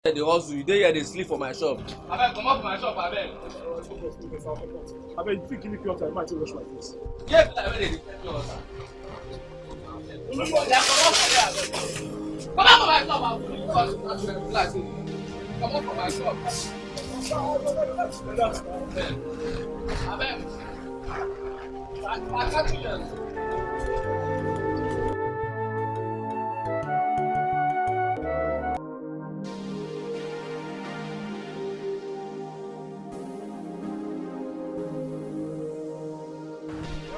They hustle, you dey here dey sleep for my shop. Abeg comot for my shop abeg. Abeg, you fit give me pure time, I might wash my face. Get like wey dey defend me water. Oya comot for there abeg. Comot for my shop abeg. Comot for my shop. Abeg. I catch you there.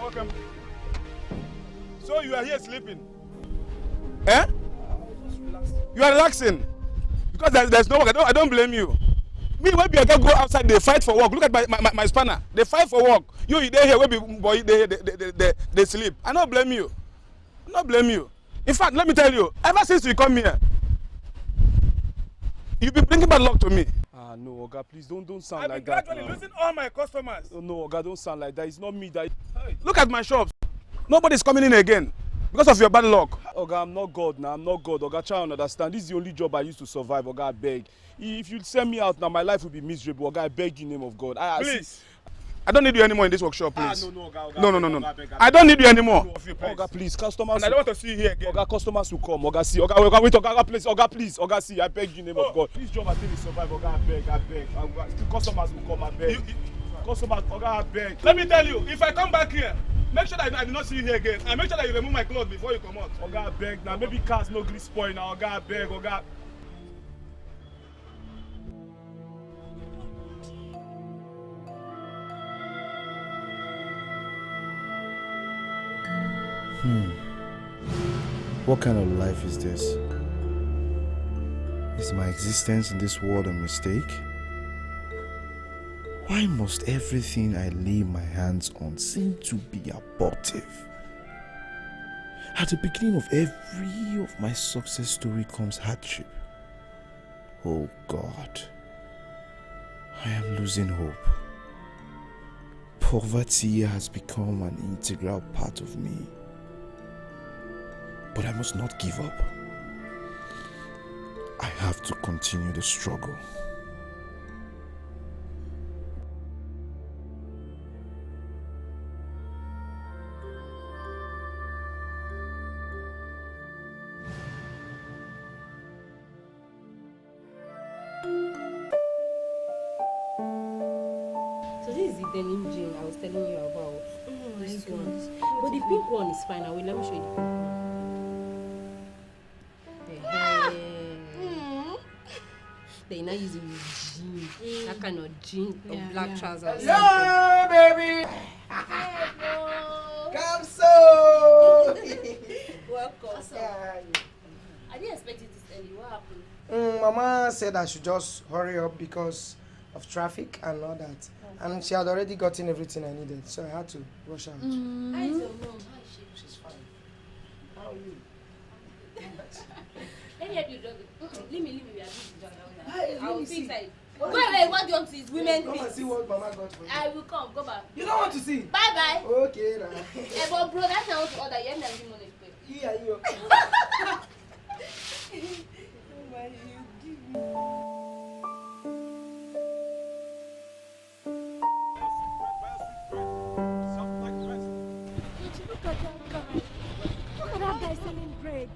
Welcome. So you are here sleeping? Eh? You are relaxing? Because there's no work. I don't blame you. Me, when people go outside, they fight for work. Look at my spanner. They fight for work. You dey here, boy, they sleep. I don't blame you. I don't blame you. In fact, let me tell you, ever since you come here, you've been bringing bad luck to me. Ah no, Oga, please don't sound like that. I've been gradually losing all my customers. Oh, no, Oga, don't sound like that. It's not me that. Hey. Look at my shops. Nobody's coming in again because of your bad luck. Oga, I'm not God now. I'm not God. Oga, try and understand. This is the only job I used to survive. Oga, I beg. If you send me out now, my life will be miserable. Oga, I beg you in the name of God. Please. I don't need you anymore in this workshop, please. No, Oga. No. I don't need you anymore. Oga, please, customers. And I don't want to see you here again. Oga, customers will come. Oga, see. Oga, wait, Oga, please. Oga, please. Oga, see. I beg you in the name of God. This job I think will survive. Oga, I beg. The customers will come. I beg. Customers, Oga, I beg. Let me tell you, if I come back here, make sure that I do not see you here again. And make sure that you remove my clothes before you come out. Oga, I beg. Now, maybe cars no gree spoil now. Oga, I beg. Oga. What kind of life is this? Is my existence in this world a mistake? Why must everything I lay my hands on seem to be abortive? At the beginning of every of my success story comes hardship. Oh God, I am losing hope. Poverty has become an integral part of me. But I must not give up. I have to continue the struggle. So this is the denim jean I was telling you about. Oh my goodness. But the pink one is fine. Let me show you the pink one. They now using jean, that kind of jean or black trousers. Hello, baby. Come so. Welcome. I didn't expect it this early. What happened? Mama said I should just hurry up because of traffic and all that. Okay. And she had already gotten everything I needed, so I had to rush out. I don't know. How is she? She's fine. How are you? Let me help you drop it. Leave me. We are busy. I will see. Wait, what do you want to see? Women come and see what Mama got for you. I will come. Go back. You don't want to see? Bye. Okay, now. But bro, that's not what to order. You haven't given money to pay. Yeah, you. Look at that guy selling bread.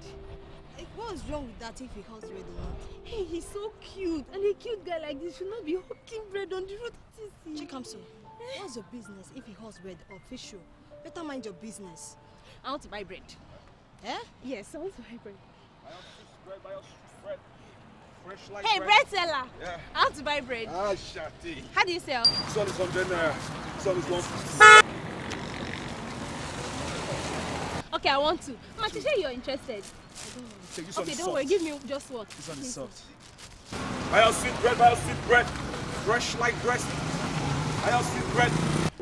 What's wrong with that if he has bread or not? Hey, he's so cute. And a cute guy like this should not be hawking bread on the road. Chikamso, what's your business if he has bread or fish show? Better mind your business. I want to buy bread. Eh? Yes, I want to buy bread. Fresh like Hey, bread seller. Yeah. I want to buy bread. Ah, shati. How do you sell? This one is 100 naira. This one is 150. Okay, I want to. Ma, teacher, you're interested. Take this Okay, one don't worry. Give me just one. This one is soft. Buy your sweet bread. Fresh like bread.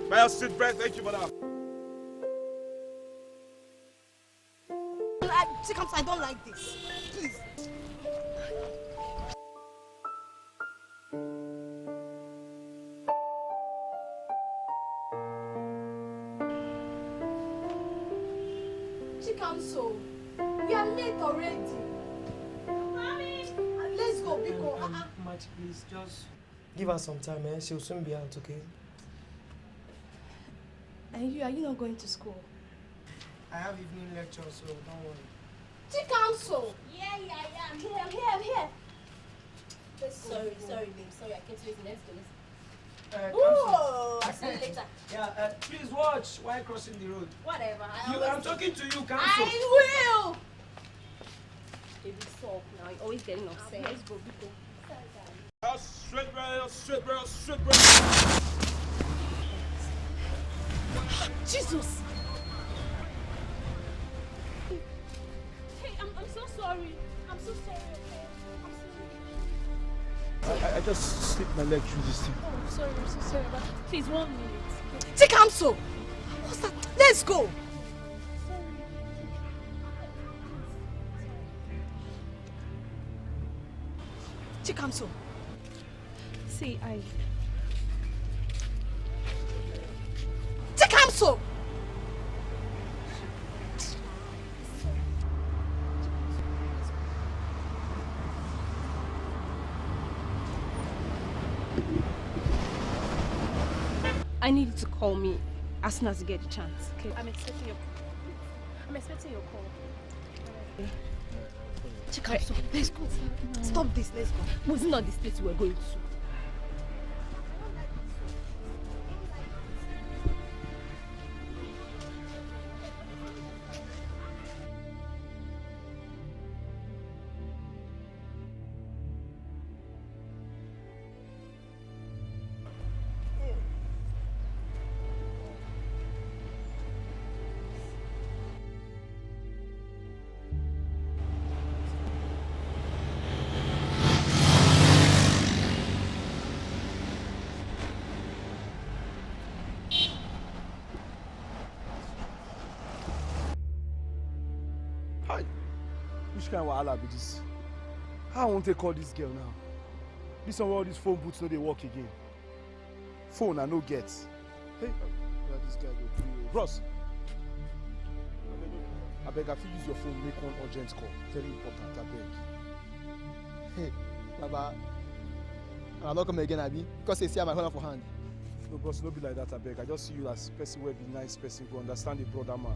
Buy your sweet bread. Thank you, madam. Chikamso, I don't like this. Please. Chikamso, we are late already. Mommy! Let's go, Biko. Much, please, just give her some time, eh? She'll soon be out, okay? And are you not going to school? I have evening lecture, so don't worry. To council? Yeah, I'm here. Sorry, babe. Sorry, I kept you waiting. Let's go. I'll see you later. Yeah, please watch while crossing the road. Whatever. I'm talking to you, cancel. I will! Baby, stop now. You're always getting upset. Let's go. Straight, bro. Jesus! Hey, I'm so sorry. I'm so sorry, okay? I'm sorry. I just slipped my leg through this thing. Oh, sorry. I'm so sorry. But please, 1 minute. Okay? Take counsel. What's that? Let's go. Take counsel. See, Take counsel. I need you to call me as soon as you get the chance. Okay? I'm expecting your call. Take counsel. Let's go. Stop this. Let's go. Was it not this place we were going to? Which kind of wahala be this? How I won't take call this girl now? This one where all these phone booths no dey work again. Phone I no get. Hey, where this guy go do? Bros, I beg I fit use your phone make one urgent call. Very important, I beg. Hey, Baba, I'll not come again, Abi, because they see my phone for hand. No, bros, no be like that, I beg. I just see you as person where be nice person who understand the brother man.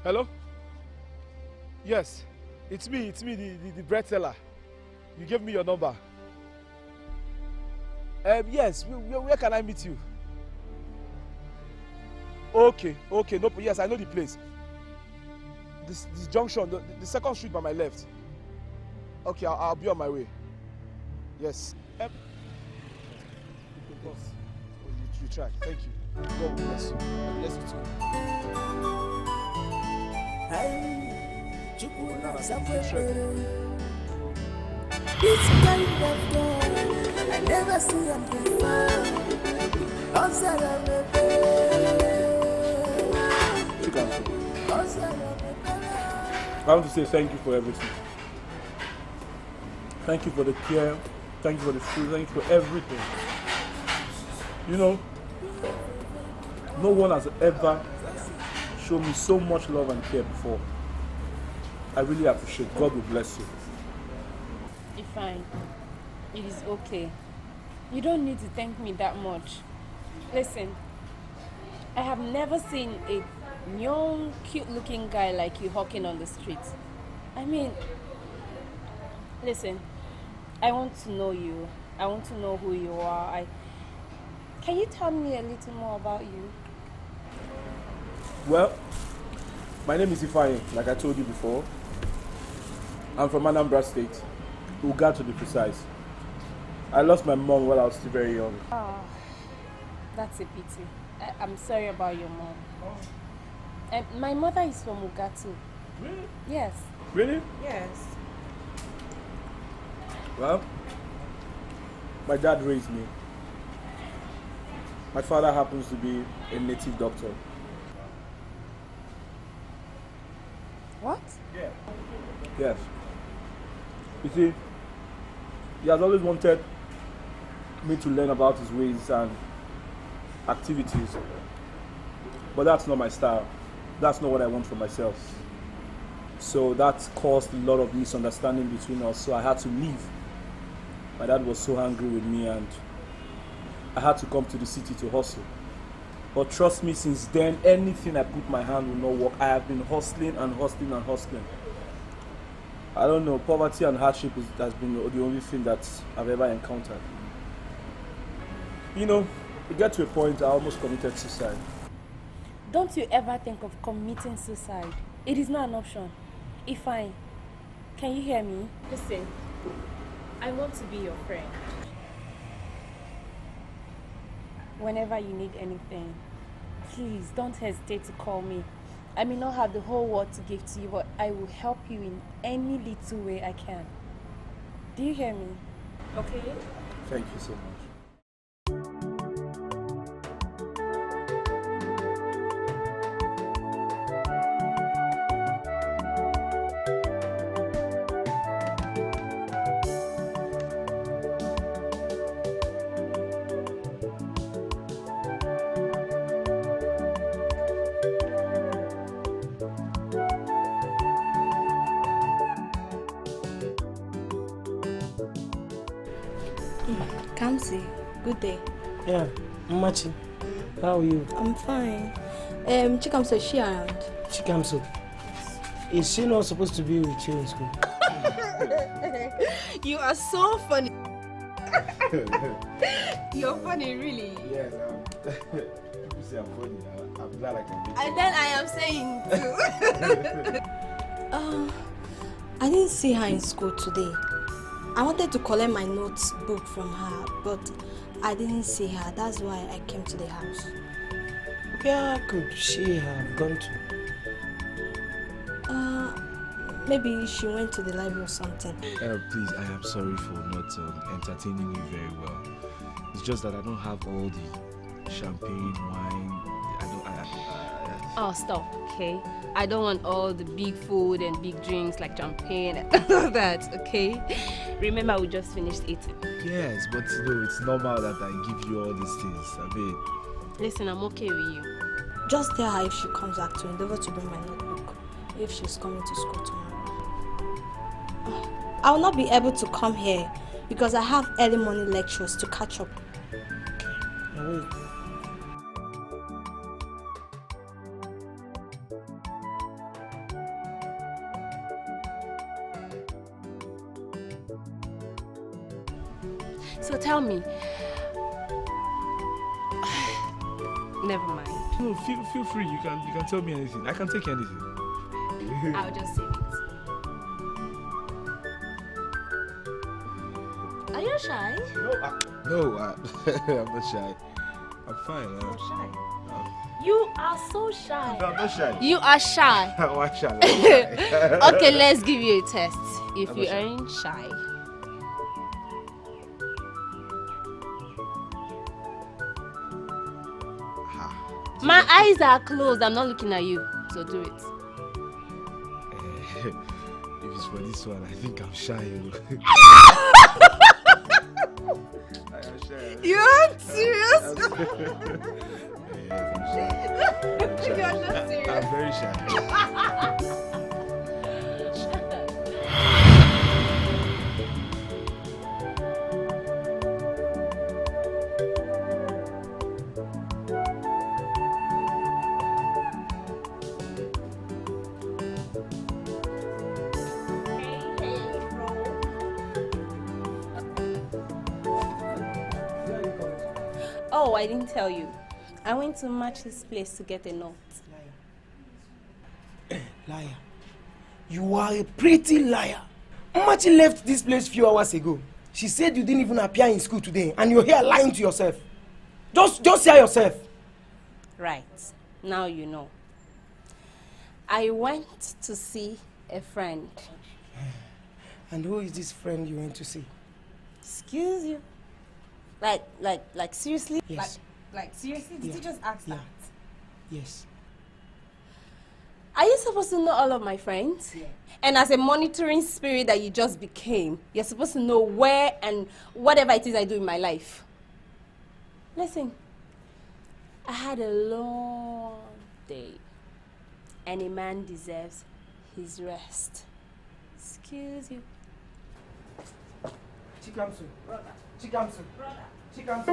Hello? Yes, it's me, the bread seller. You gave me your number. Yes, where can I meet you? Okay, no, yes, I know the place. This junction, the second street by my left. Okay, I'll be on my way. Yes. You try, thank you. God bless you. God bless you too. This kind of girl I never see them before. Outside of the I want to say thank you for everything. Thank you for the care. Thank you for the food. Thank you for everything. You know, no one has ever shown me so much love and care before. I really appreciate. God will bless you. It's fine. It is okay. You don't need to thank me that much. Listen, I have never seen a young, cute-looking guy like you hawking on the street. I mean, listen, I want to know you. I want to know who you are. Can you tell me a little more about you? Well, my name is Ibeh, like I told you before. I'm from Anambra State, Uga to be precise. I lost my mom while I was still very young. Oh, that's a pity. I'm sorry about your mom. My mother is from Uga too. Really? Yes. Really? Yes. Well, my dad raised me. My father happens to be a native doctor. What? Yeah. Yes. You see, he has always wanted me to learn about his ways and activities. But that's not my style. That's not what I want for myself. So that caused a lot of misunderstanding between us, so I had to leave. My dad was so angry with me and I had to come to the city to hustle. But trust me, since then, anything I put my hand will not work. I have been hustling and hustling and hustling. I don't know, poverty and hardship has been the only thing that I've ever encountered. You know, it got to a point I almost committed suicide. Don't you ever think of committing suicide. It is not an option. Ifeanyi, can you hear me? Listen, I want to be your friend. Whenever you need anything, please don't hesitate to call me. I may not have the whole world to give to you, but I will help you in any little way I can. Do you hear me? Okay? Thank you so much. Kamsi, good day. Yeah, Machi, how are you? I'm fine. Chikamso, is she around? Chikamso, is she not supposed to be with you in school? You are so funny. You're funny, really. Yes, people say I'm funny. I'm glad I can be. And then I am saying too. I didn't see her in school today. I wanted to collect my notebook from her, but I didn't see her. That's why I came to the house. Where could she have gone to? Maybe she went to the library or something. Please, I am sorry for not entertaining you very well. It's just that I don't have all the champagne, wine. Oh, stop, okay? I don't want all the big food and big drinks like champagne and all that, okay? Remember, we just finished eating. Yes, but it's normal that I give you all these things. I mean, listen, I'm okay with you. Just tell her if she comes back to endeavor to bring my notebook, if she's coming to school tomorrow. I will not be able to come here because I have early morning lectures to catch up. Okay, wait. So tell me. Never mind. no, feel free. You can tell me anything. I can take anything. I'll just save it. Are you shy? No, I'm not shy. I'm fine. You're shy. You are so shy. No, I'm not shy. You are shy. Why shy? Okay, let's give you a test. If I'm you not shy. aren't shy. My eyes are closed. I'm not looking at you. So do it. If it's for this one, I think I'm shy. I am shy. You're serious? Yes, I'm shy. You're not serious. I'm very shy. Oh, I didn't tell you. I went to Match's place to get a note. Liar. You are a pretty liar. Machi left this place few hours ago. She said you didn't even appear in school today and you're here lying to yourself. Just hear yourself. Right. Now you know. I went to see a friend. And who is this friend you went to see? Excuse you. Like seriously? Yes. Like, seriously? Did you just ask that? Yes. Are you supposed to know all of my friends? Yeah. And as a monitoring spirit that you just became, you're supposed to know where and whatever it is I do in my life. Listen, I had a long day, and a man deserves his rest. Excuse you. Chikamsu. Brother. Chikamsu. Brother. Chikamsu.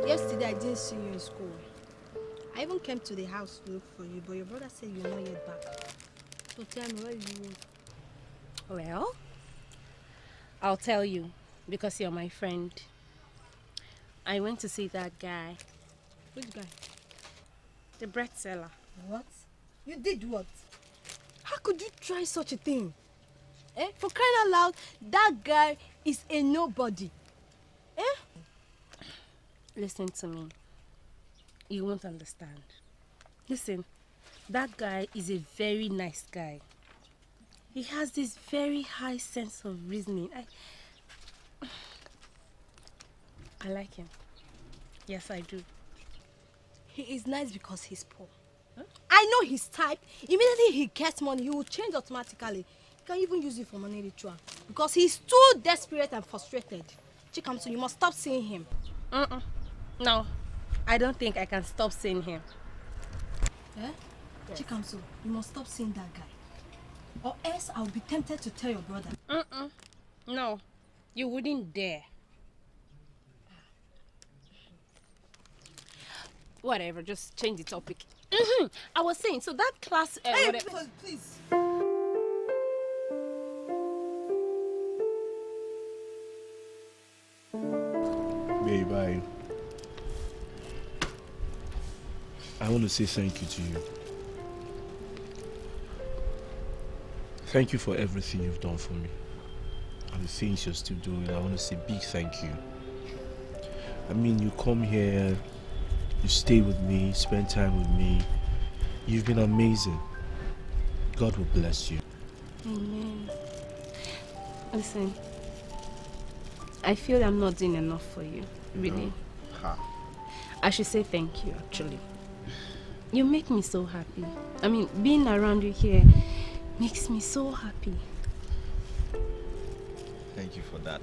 Yesterday I didn't see you in school. I even came to the house to look for you, but your brother said you're not yet back. So tell me, where did you go? Well, I'll tell you, because you're my friend. I went to see that guy. Which guy? The bread seller. What? You did what? How could you try such a thing? For crying out loud, that guy is a nobody. Listen to me. You won't understand. Listen, that guy is a very nice guy. He has this very high sense of reasoning. I like him. Yes, I do. He is nice because he's poor. Huh? I know his type. Immediately he gets money, he will change automatically. He can even use it for money ritual. Because he's too desperate and frustrated. Chikamso, you must stop seeing him. No, I don't think I can stop seeing him. Yes. Chikamso, you must stop seeing that guy. Or else I'll be tempted to tell your brother. No, you wouldn't dare. Whatever, just change the topic. I was saying, so that class... hey, please. Babe, I want to say thank you to you. Thank you for everything you've done for me. And the things you're still doing. I want to say big thank you. I mean, you come here, you stay with me, spend time with me. You've been amazing. God will bless you. Amen. Listen, I feel I'm not doing enough for you, really. I should say thank you, actually. You make me so happy. I mean, being around you here makes me so happy. Thank you for that.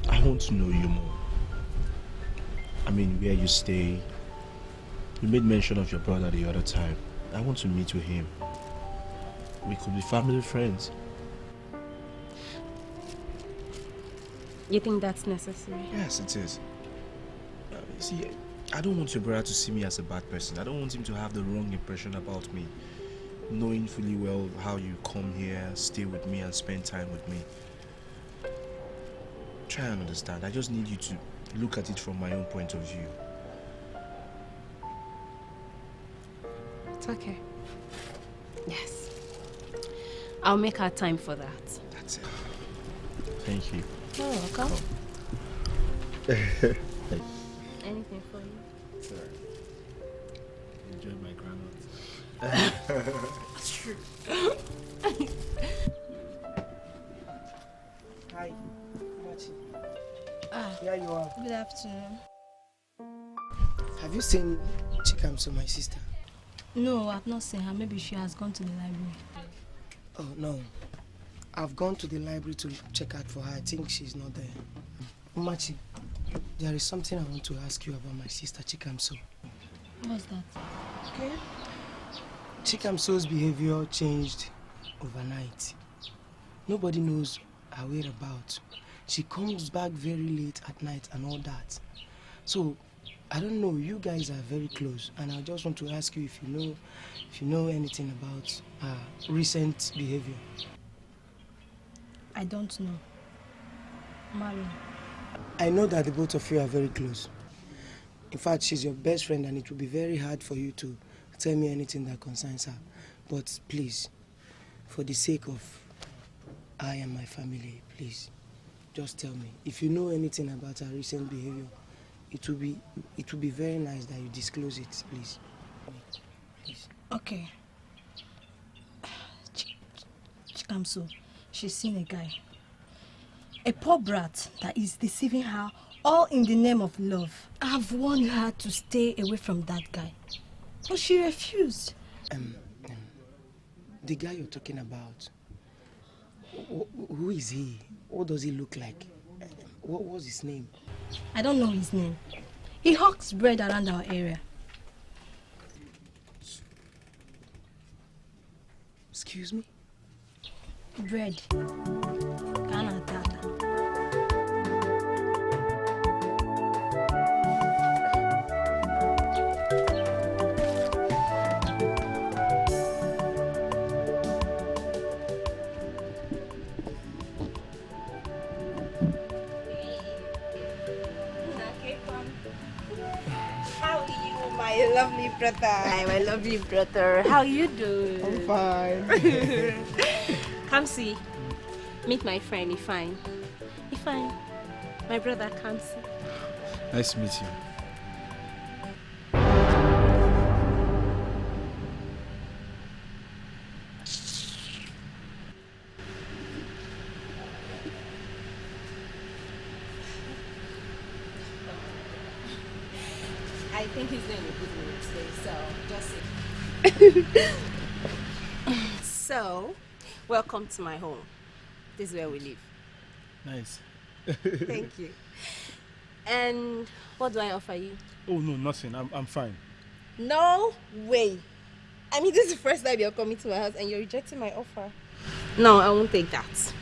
I want to know you more. I mean, where you stay. You made mention of your brother the other time. I want to meet with him. We could be family friends. You think that's necessary? Yes, it is. See, I don't want your brother to see me as a bad person. I don't want him to have the wrong impression about me. Knowing fully well how you come here, stay with me and spend time with me. Try and understand. I just need you to look at it from my own point of view. It's okay. Yes. I'll make our time for that. That's it. Thank you. You're welcome. Anything for you? Sorry. Enjoy my granules. That's true. Hi. Here you are. Good afternoon. Have you seen Chikamso, my sister? No, I've not seen her. Maybe she has gone to the library. Oh, no. I've gone to the library to check out for her. I think she's not there. Umachi, there is something I want to ask you about my sister Chikamso. What's that? Okay. Chikamso's behavior changed overnight. Nobody knows her whereabouts. She comes back very late at night and all that. So, I don't know, you guys are very close, and I just want to ask you if you know anything about her recent behavior. I don't know. Marion. I know that the both of you are very close. In fact, she's your best friend, and it will be very hard for you to tell me anything that concerns her. But please, for the sake of I and my family, please, just tell me. If you know anything about her recent behavior, it will be very nice that you disclose it, please. Please. Okay. Chikamso, she's seen a guy. A poor brat that is deceiving her, all in the name of love. I've warned her to stay away from that guy, but she refused. The guy you're talking about, who is he? What does he look like? What was his name? I don't know his name. He hawks bread around our area. Excuse me? Bread. Kana tata. My lovely brother. Hi, my lovely brother. How you doing? I'm fine. Come see. Meet my friend, Ifine. Ifine, my brother, come see. Nice to meet you. I think he's in a good mood today, so just sit. So, welcome to my home. This is where we live. Nice. Thank you. And what do I offer you? Oh no, nothing. I'm fine. No way. I mean, this is the first time you're coming to my house and you're rejecting my offer. No, I won't take that.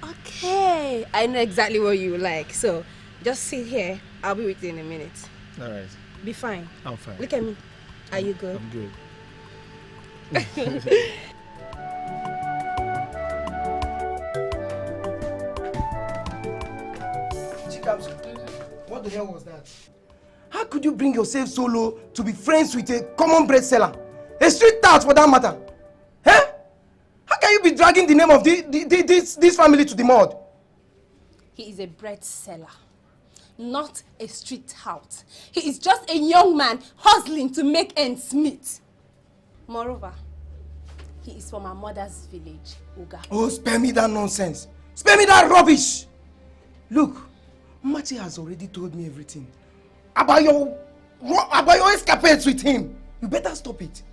Okay, I know exactly what you like. So, just sit here. I'll be with you in a minute. All right. Be fine. I'm fine. Look at me. Are you good? I'm good. What the hell was that? How could you bring yourself so low to be friends with a common bread seller? A street tout for that matter. Eh? How can you be dragging the name of this family to the mud? He is a bread seller, not a street tout. He is just a young man hustling to make ends meet. Moreover, he is from our mother's village, Uga. Oh, spare me that nonsense. Spare me that rubbish. Look, Mati has already told me everything about your escapades with him. You better stop it.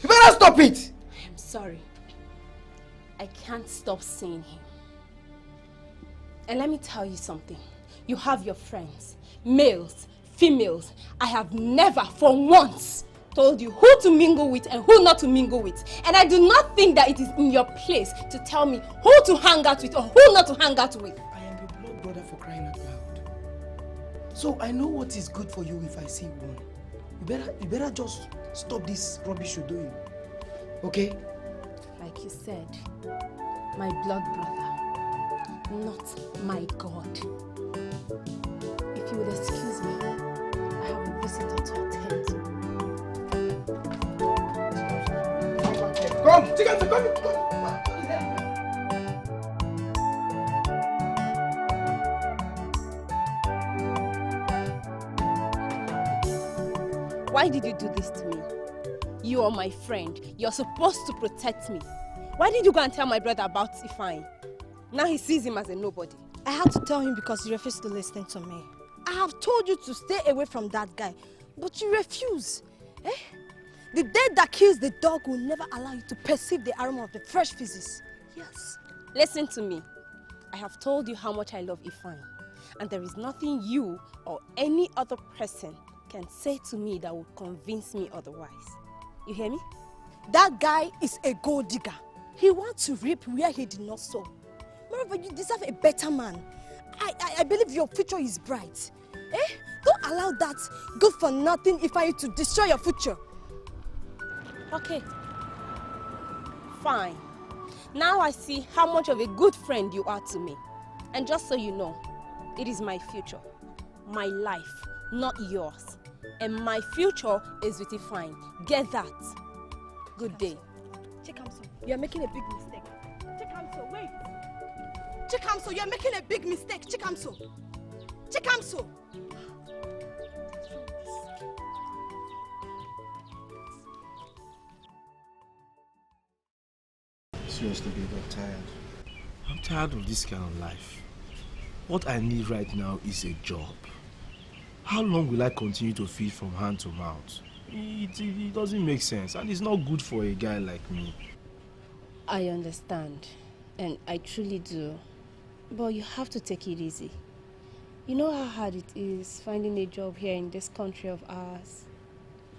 You better stop it. I'm sorry. I can't stop seeing him. And let me tell you something. You have your friends, males, females. I have never for once told you who to mingle with and who not to mingle with. And I do not think that it is in your place to tell me who to hang out with or who not to hang out with. I am your blood brother, for crying out loud. So I know what is good for you if I see one. You better just stop this rubbish you're doing. Okay? Like you said, my blood brother, not my God. If you would excuse me, I have a visitor to attend to. Come, chicken, come. Why did you do this to me? You are my friend. You're supposed to protect me. Why did you go and tell my brother about Ifine? Now he sees him as a nobody. I had to tell him because he refused to listen to me. I have told you to stay away from that guy, but you refuse. Eh? The dead that kills the dog will never allow you to perceive the aroma of the fresh feces. Yes. Listen to me. I have told you how much I love Ifine, and there is nothing you or any other person can say to me that would convince me otherwise. You hear me? That guy is a gold digger. He wants to reap where he did not sow. Moreover, you deserve a better man. I believe your future is bright. Eh? Don't allow that good for nothing Ifeanyi to destroy your future. Okay. Fine. Now I see how much of a good friend you are to me. And just so you know, it is my future, my life, not yours. And my future is with Ifeanyi. Get that. Good day. Chikamso, you are making a big mistake. Chikamso, wait. Chikamso, you are making a big mistake. Chikamso. Chikamso. Seriously, babe, I'm tired. I'm tired of this kind of life. What I need right now is a job. How long will I continue to feed from hand to mouth? It doesn't make sense, and it's not good for a guy like me. I understand, and I truly do. But you have to take it easy. You know how hard it is finding a job here in this country of ours.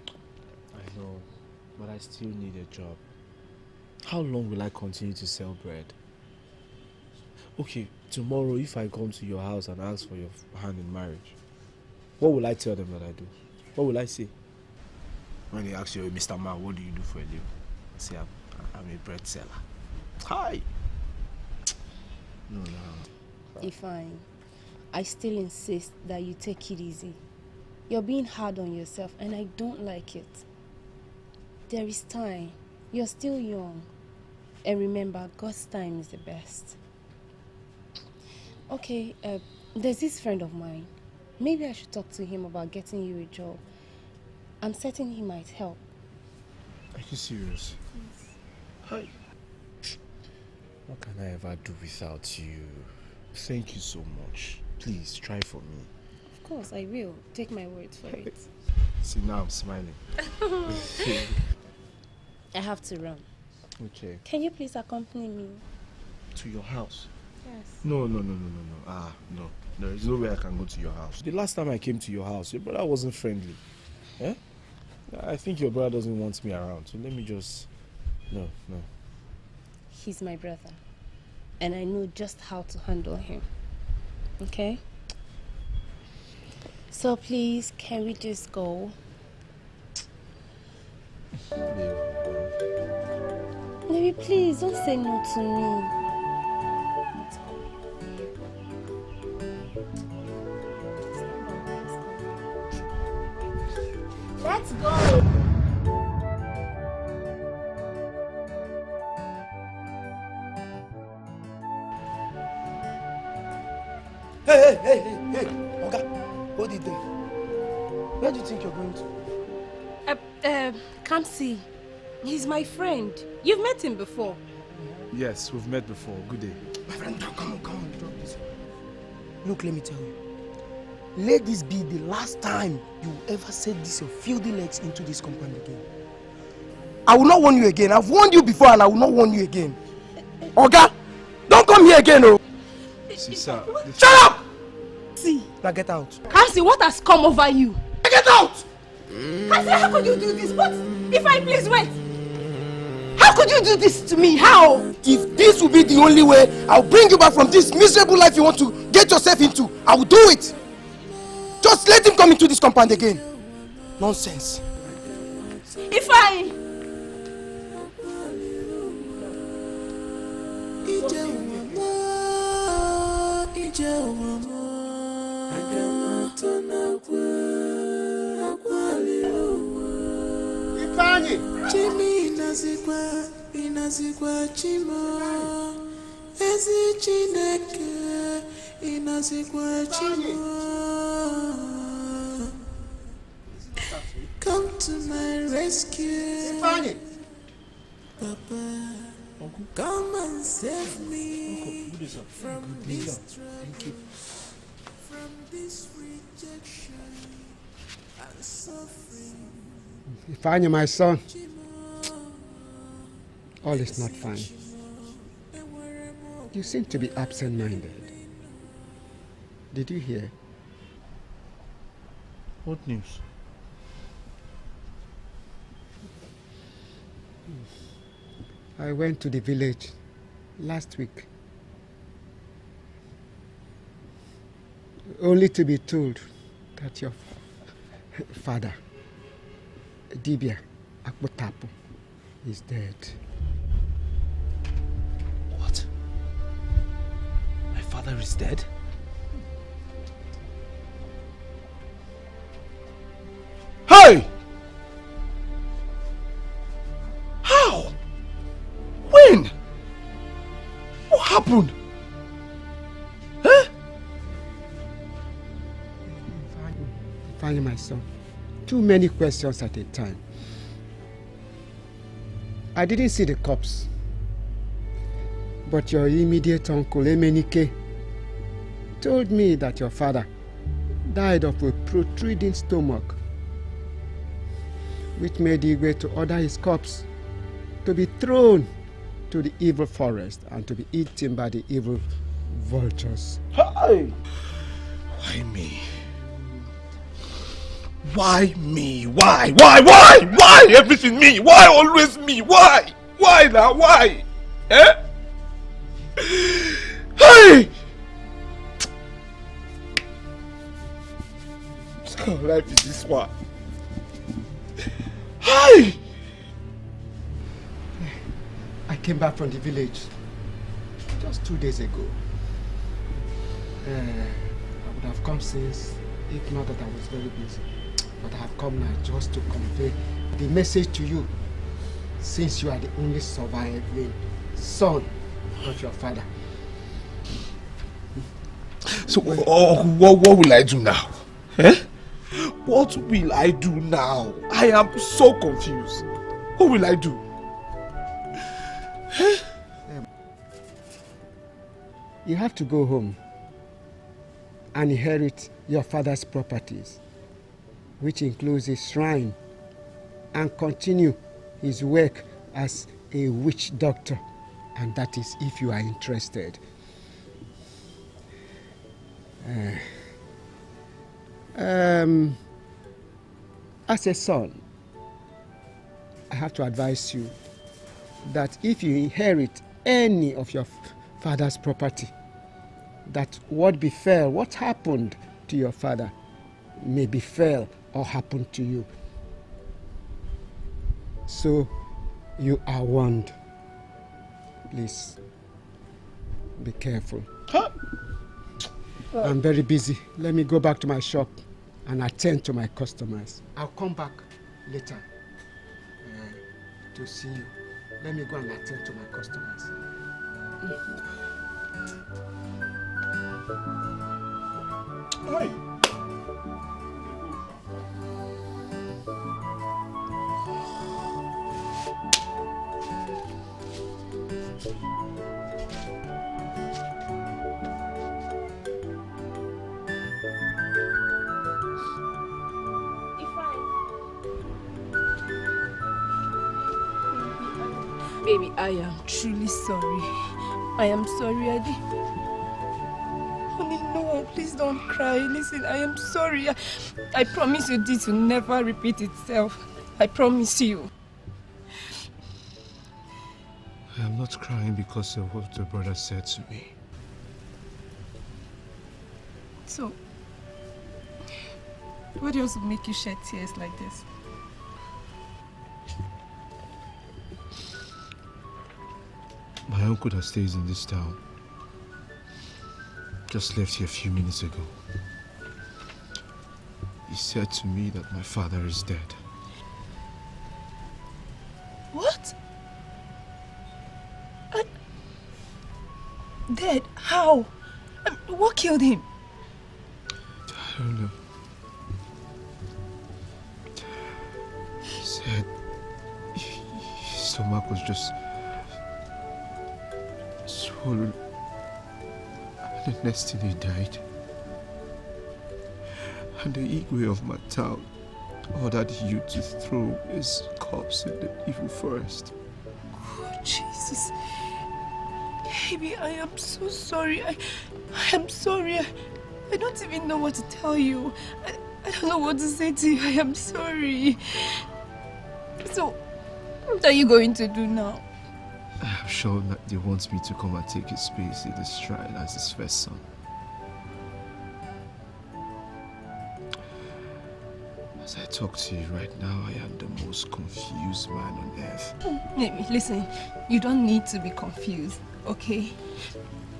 I know, but I still need a job. How long will I continue to sell bread? Okay, tomorrow if I come to your house and ask for your hand in marriage, what will I tell them that I do? What will I say? When they ask you, Mr. Man, what do you do for a living? I say, I'm a bread seller. Hi! No. Ifeanyi, I still insist that you take it easy. You're being hard on yourself and I don't like it. There is time. You're still young. And remember, God's time is the best. Okay, there's this friend of mine. Maybe I should talk to him about getting you a job. I'm certain he might help. Are you serious? Yes. Hi. What can I ever do without you? Thank you so much. Please, try for me. Of course, I will. Take my word for it. See, now I'm smiling. I have to run. Okay. Can you please accompany me? To your house? Yes. No. No. There is no way I can go to your house. The last time I came to your house, your brother wasn't friendly. Eh? I think your brother doesn't want me around, so let me just... No. He's my brother. And I know just how to handle him. Okay? So please, can we just go? Maybe please, don't say no to me. Let's go. Hey, Oga, hold it there. Where do you think you're going to? Kamsi, he's my friend. You've met him before. Yes, we've met before. Good day. My friend, come on, drop this. Look, let me tell you. Let this be the last time you ever set this your filthy legs into this compound again. I will not warn you again. I've warned you before and I will not warn you again. Oga, don't come here again, oh. See, sir. Shut up! See. Now get out. Kamsi, what has come over you? Get out! Kamsi, how could you do this? What? If I please wait. How could you do this to me? How? If this will be the only way I'll bring you back from this miserable life you want to get yourself into, I will do it. Just let him come into this compound again. Nonsense. Ifeanyi. Ifeanyi. Chimi inazikwa chimo. Ezi Chineke inazikwa chimo. Come to my rescue. Ifeanyi. Papa, come and save me from this trouble, from this rejection and suffering. Ifeanyi, my son, all is not fine. You seem to be absent-minded. Did you hear? What news? I went to the village last week, only to be told that your father, Dibia Akpotapo, is dead. What? My father is dead? Hey! How? When? What happened? Huh? Ifeanyi, my son, too many questions at a time. I didn't see the corpse. But your immediate uncle, Emenike, told me that your father died of a protruding stomach, which made Ibeh to order his corpse to be thrown to the evil forest and to be eaten by the evil vultures. Hey! Why me? Why me? Why? Why? Everything me? Why always me? Why? Why now? Why? Eh? Hey! What kind of life is this one? Hey! I came back from the village just 2 days ago. I would have come since, if not that I was very busy. But I have come now just to convey the message to you, since you are the only surviving son of your father. So, what will I do now? Eh? What will I do now? I am so confused. What will I do? You have to go home and inherit your father's properties, which includes a shrine, and continue his work as a witch doctor, and that is if you are interested. As a son, I have to advise you that if you inherit any of your father's property, that what happened to your father may befell or happen to you. So you are warned. Please be careful. Huh? I'm very busy. Let me go back to my shop and attend to my customers. I'll come back later to see you. Let me go and attend to my customers. Hi. Baby, I am truly sorry. I am sorry, Adi. Honey, no, please don't cry. Listen, I am sorry. I promise you this will never repeat itself. I promise you. I am not crying because of what the brother said to me. So, what else will make you shed tears like this? My uncle that stays in this town just left here a few minutes ago. He said to me that my father is dead. What? Dead? How? What killed him? I don't know. He said his stomach was just swollen, and the next thing he died. And the Igwe of my town ordered you to throw his corpse in the evil forest. Oh, Jesus. Baby, I am so sorry. I am sorry. I don't even know what to tell you. I don't know what to say to you. I am sorry. So, what are you going to do now? I'm sure that he wants me to come and take his space in this shrine as his first son. As I talk to you right now, I am the most confused man on earth. Listen, you don't need to be confused, okay?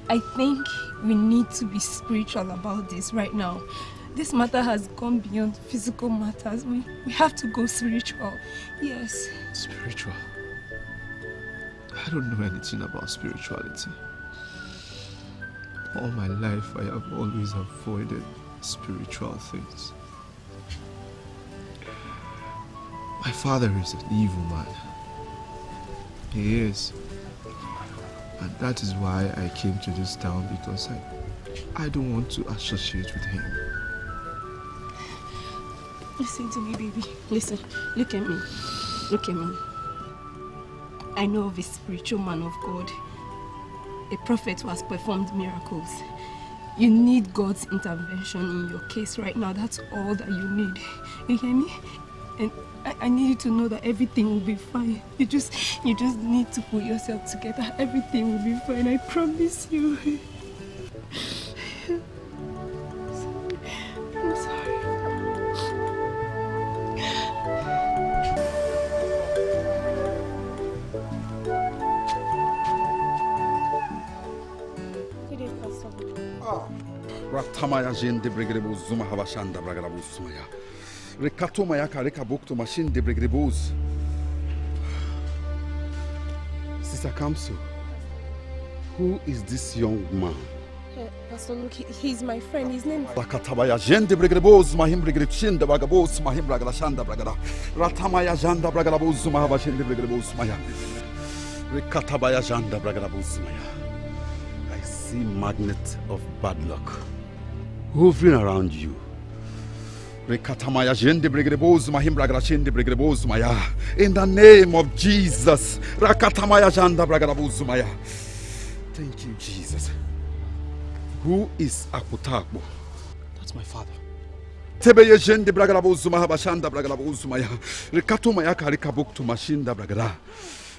I think we need to be spiritual about this right now. This matter has gone beyond physical matters. We have to go spiritual. Yes. Spiritual? I don't know anything about spirituality. All my life, I have always avoided spiritual things. My father is an evil man. He is. And that is why I came to this town, because I don't want to associate with him. Listen to me, baby. Listen, look at me. Look at me. I know of a spiritual man of God, a prophet who has performed miracles. You need God's intervention in your case right now. That's all that you need. You hear me? And I need you to know that everything will be fine. You just need to put yourself together. Everything will be fine. I promise you. I'm sorry. Ratamaya jende bregrebo zuma habashanda bragrabo sumaya. Rekatoma yaka rekabokto machine de bregrebos. Sister Kamso, who is this young man? Pastor Luke, he's my friend. His name is... Rakatabaya jende bregrebos mahim bregrechin de bagabos mahim bragrashanda bragada. Ratamaya janda bragrabos zuma habashende bregrebos maya. Rekatabaya janda bragrabos maya. I see magnet of bad luck hovering around you. In the name of Jesus. Thank you, Jesus. Who is Akutakbo? That's my father.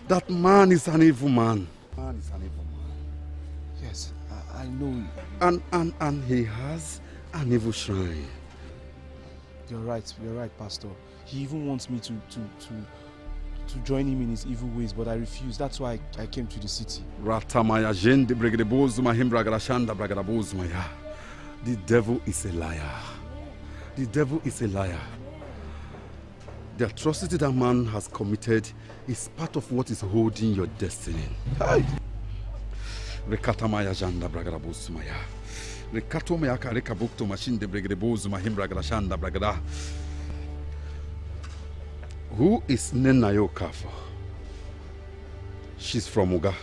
That man is an evil man. Yes, I know. And he has an evil shrine. You're right, Pastor. He even wants me to join him in his evil ways, but I refuse. That's why I came to the city. The devil is a liar. The devil is a liar. The atrocity that man has committed is part of what is holding your destiny. Rekatamaya janda bragarabusumaya. Rekatomaya karekabukto machine de bregrebos mahimbra grashanda bragada. Who is Nenayo Kafo? She's from Uga.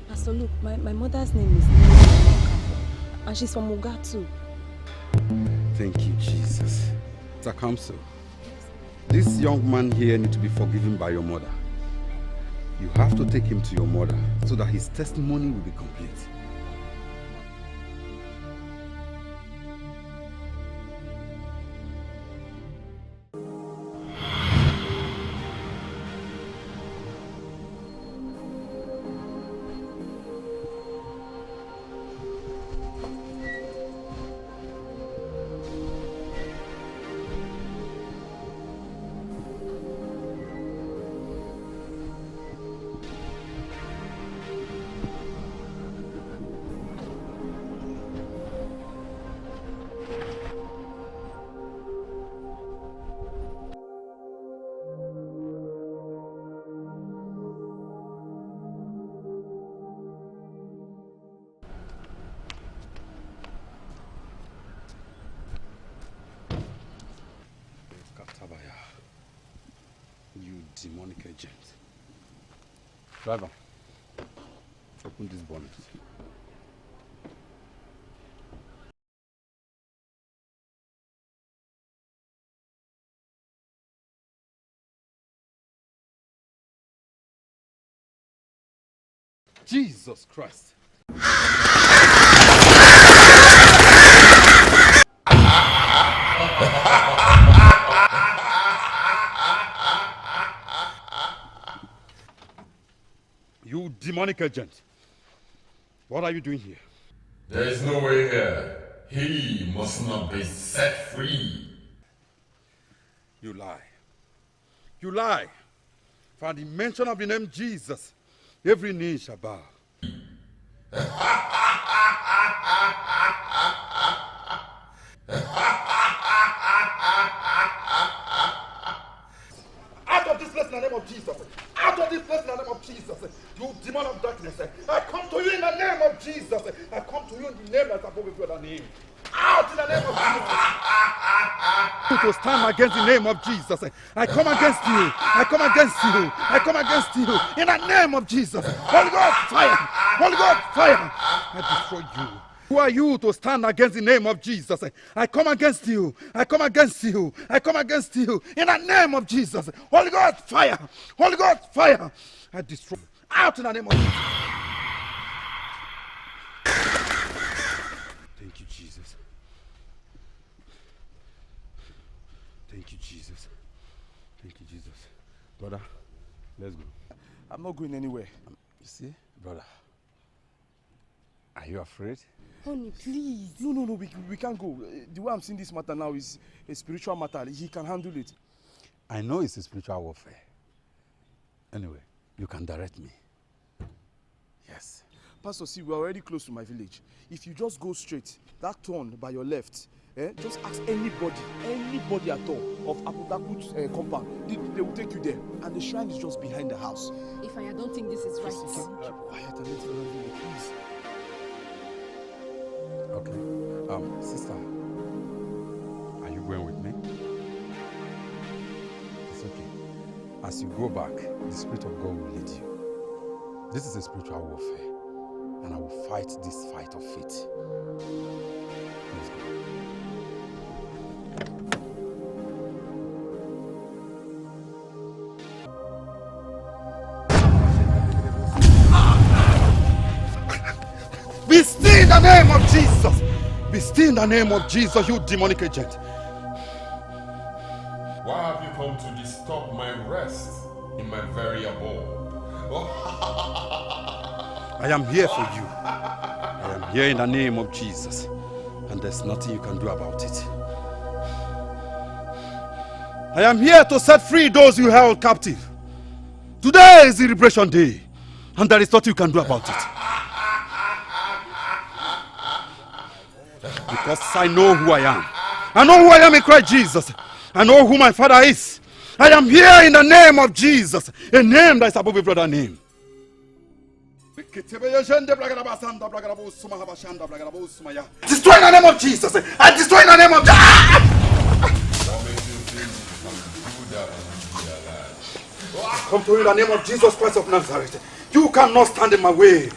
Pastor Luke, my mother's name is Nollywood, and she's from Uga too. Thank you, Jesus. Takamso, this young man here needs to be forgiven by your mother. You have to take him to your mother so that his testimony will be complete. You demonic agent. Driver, open this bonnet. Jesus Christ. You demonic agent. What are you doing here? There is no way here. He must not be set free. You lie. You lie. For the mention of the name Jesus, every knee shall bow. Out of this place in the name of Jesus. Out of this place in the name of Jesus. You demon of darkness. I come to you in the name of Jesus. I come to you in the name that's above every other name. Out in the name of Jesus. to stand against the name of Jesus. I come against you. I come against you. I come against you. In the name of Jesus. Holy God, fire. Holy God, fire. I destroy you. Who are you to stand against the name of Jesus? I come against you. I come against you. I come against you. In the name of Jesus. Holy God, fire. Holy God, fire. I destroy you. Out in the name of Jesus. Thank you, Jesus. Thank you, Jesus. Thank you, Jesus. Brother, let's go. I'm not going anywhere. You see, brother, are you afraid? Honey, please. No, we can't go. The way I'm seeing this matter now is a spiritual matter. He can handle it. I know it's a spiritual warfare. Anyway, you can direct me. Yes. Pastor, see, we're already close to my village. If you just go straight, that turn by your left, just ask anybody at all of Abudaku's compound. They will take you there. And the shrine is just behind the house. If I don't think this is right. Keep quiet and let me run you, please. Okay. Sister, are you going with me? It's okay. As you go back, the Spirit of God will lead you. This is a spiritual warfare, and I will fight this fight of faith. Please go. Be still in the name of Jesus. Be still in the name of Jesus, you demonic agent. Why have you come to disturb my rest in my very abode? I am here for you. I am here in the name of Jesus. And there's nothing you can do about it. I am here to set free those you held captive. Today is the liberation day. And there is nothing you can do about it. Because I know who I am. I know who I am in Christ Jesus. I know who my Father is. I am here in the name of Jesus. A name that is above every other name. Destroy in the name of Jesus. I destroy in the name of Come to you in the name of Jesus Christ of Nazareth. You cannot stand in my way.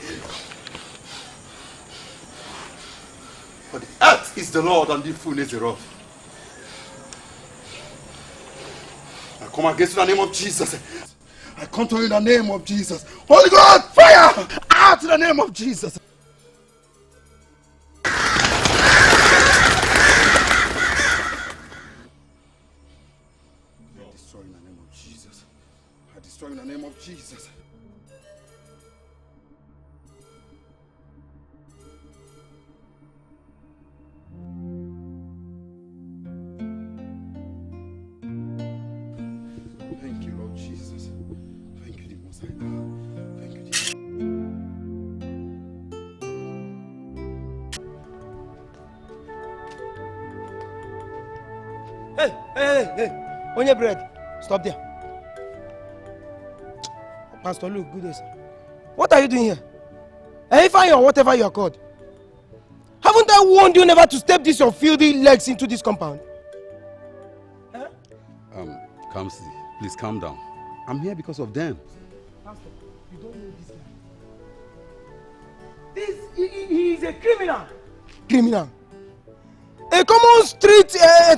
For the earth is the Lord and the fullness thereof. I come against you in the name of Jesus. I come to you in the name of Jesus. Holy God, fire! Out in the name of Jesus. I destroy in the name of Jesus. I destroy in the name of Jesus. Thank you, Lord Jesus. Thank you, the Most High God. Thank you, Jesus. Hey. On your bread. Stop there. Pastor Luke, good day, sir. What are you doing here? If I or whatever you are called. Haven't I warned you never to step your filthy legs into this compound? Kamsi, please calm down. I'm here because of them. Pastor, you don't know this guy. He is a criminal. Criminal. A common street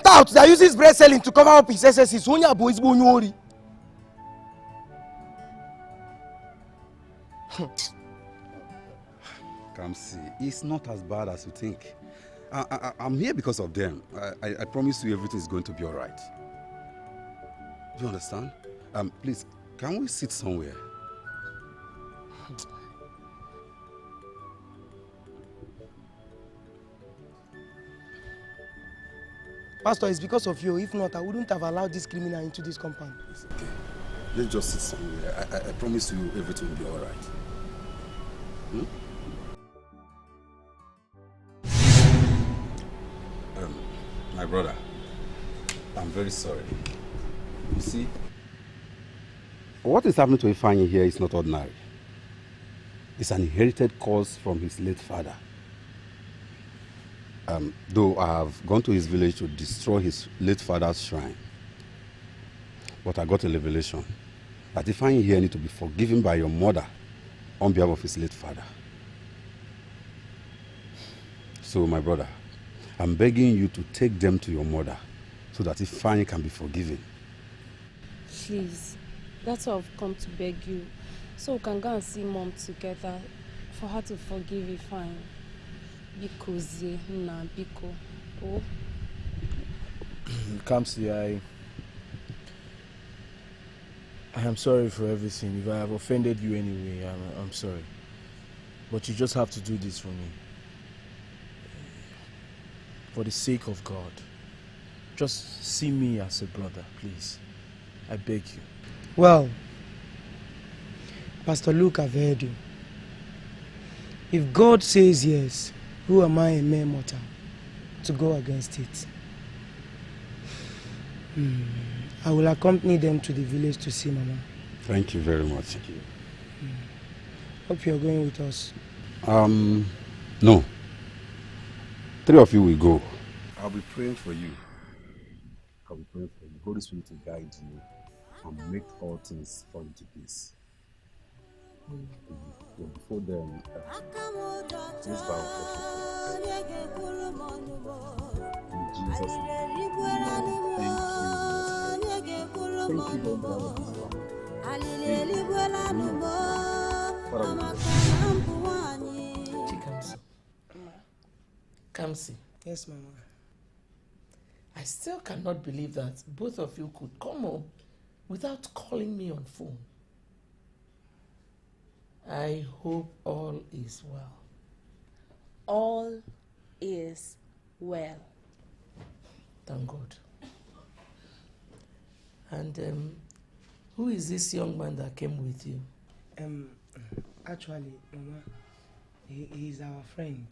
tout that uses bread selling to cover up his excesses. Kamsi, it's not as bad as you think. I'm here because of them. I promise you everything is going to be all right. Do you understand? Please, can we sit somewhere? Pastor, it's because of you. If not, I wouldn't have allowed this criminal into this compound. It's okay. Let's just sit somewhere. I promise you everything will be all right. My brother, I'm very sorry. You see, what is happening to Ifeanyi here is not ordinary. It's an inherited cause from his late father. Though I have gone to his village to destroy his late father's shrine, but I got a revelation that if I here need to be forgiven by your mother on behalf of his late father. So, my brother, I'm begging you to take them to your mother so that Ifeanyi can be forgiven. Please, that's why I've come to beg you. So we can go and see Mom together for her to forgive Ifeanyi. Because, Biko. Oh. Kamsi, I am sorry for everything. If I have offended you anyway, I'm sorry. But you just have to do this for me. For the sake of God. Just see me as a brother, please. I beg you. Well, Pastor Luke, I've heard you. If God says yes, who am I, a mere mortal, to go against it? I will accompany them to the village to see Mama. Thank you very much. Thank you. Hope you're going with us. No. 3 of you will go. I'll be praying for you. I'll be praying for you. Holy Spirit will guide you and make all things fall into peace. Before them, please bow for in Jesus' name. Thank you, Lord God. Kamsi. Yes, Mama. I still cannot believe that both of you could come home without calling me on phone. I hope all is well. All is well. Thank God. And who is this young man that came with you? Actually, Mama, he's our friend.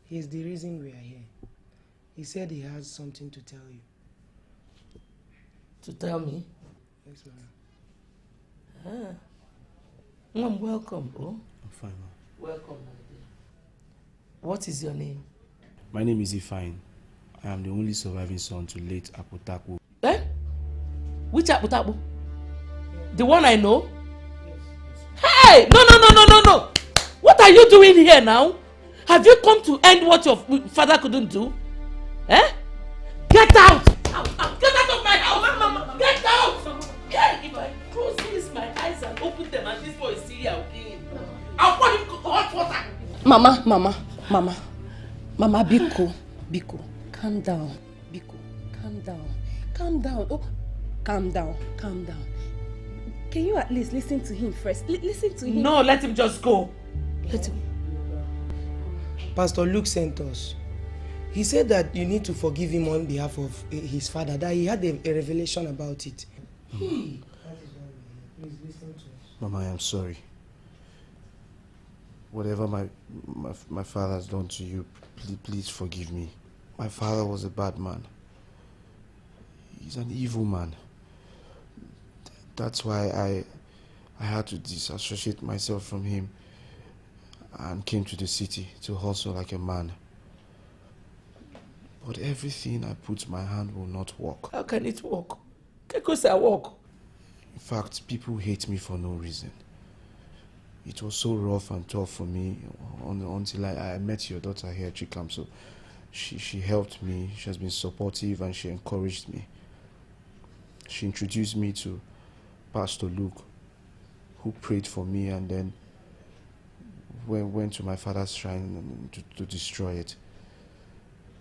He's the reason we are here. He said he has something to tell you. To tell me? Yes, Mama. Mom, welcome, bro. I'm fine, Mom. Welcome, my dear. What is your name? My name is Ifeanyi. I am the only surviving son to late Akutaku. Eh? Which Akutaku? The one I know? Hey! No! What are you doing here now? Have you come to end what your father couldn't do? Eh? Get out! Get out of my house! Mama. Get out! Yeah, if I close my eyes and open them and this boy is still here, I'll pour him hot water. Mama, Biko, calm down. Biko, calm down. Oh, calm down. Can you at least listen to him first? Listen to him. No, let him just go. Let him. Pastor Luke sent us. He said that you need to forgive him on behalf of his father, that he had a revelation about it. Please listen to us. Mama, I am sorry. Whatever my father has done to you, please forgive me. My father was a bad man. He's an evil man. That's why I had to disassociate myself from him and came to the city to hustle like a man. But everything I put my hand will not work. How can it work? Because I work. In fact, people hate me for no reason. It was so rough and tough for me until I met your daughter here, Chikam. So she helped me, she has been supportive and she encouraged me. She introduced me to Pastor Luke, who prayed for me and then went to my father's shrine to destroy it.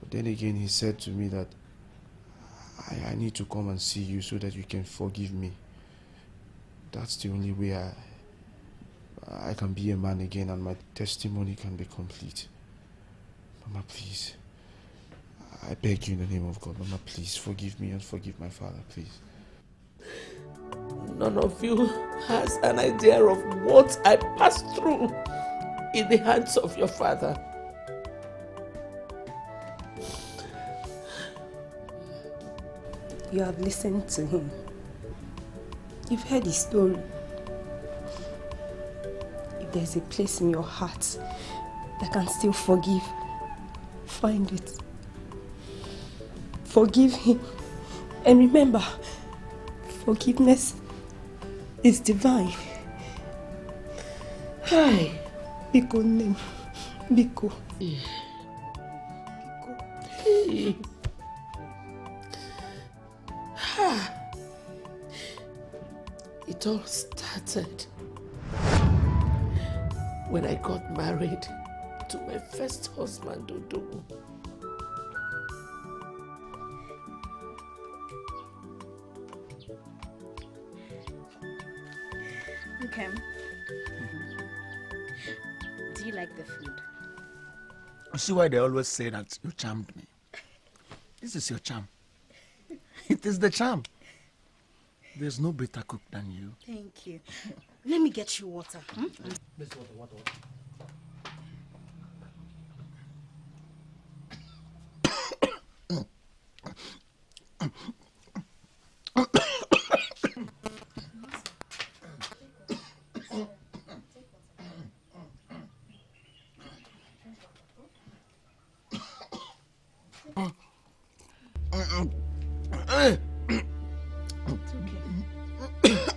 But then again, he said to me that I need to come and see you so that you can forgive me. That's the only way I can be a man again and my testimony can be complete. Mama, please. I beg you in the name of God, Mama, please forgive me and forgive my father, please. None of you has an idea of what I passed through in the hands of your father. You have listened to him. You've heard his story. If there's a place in your heart that can still forgive find it. Forgive him. And remember, forgiveness is divine. Hi. Biko name. Biko. Hey. It all started when I got married to my first husband, Dodo. Okay. Do you like the food? You see why they always say that you charmed me? This is your charm. It is the charm. There's no better cook than you. Thank you. Let me get you water. This water.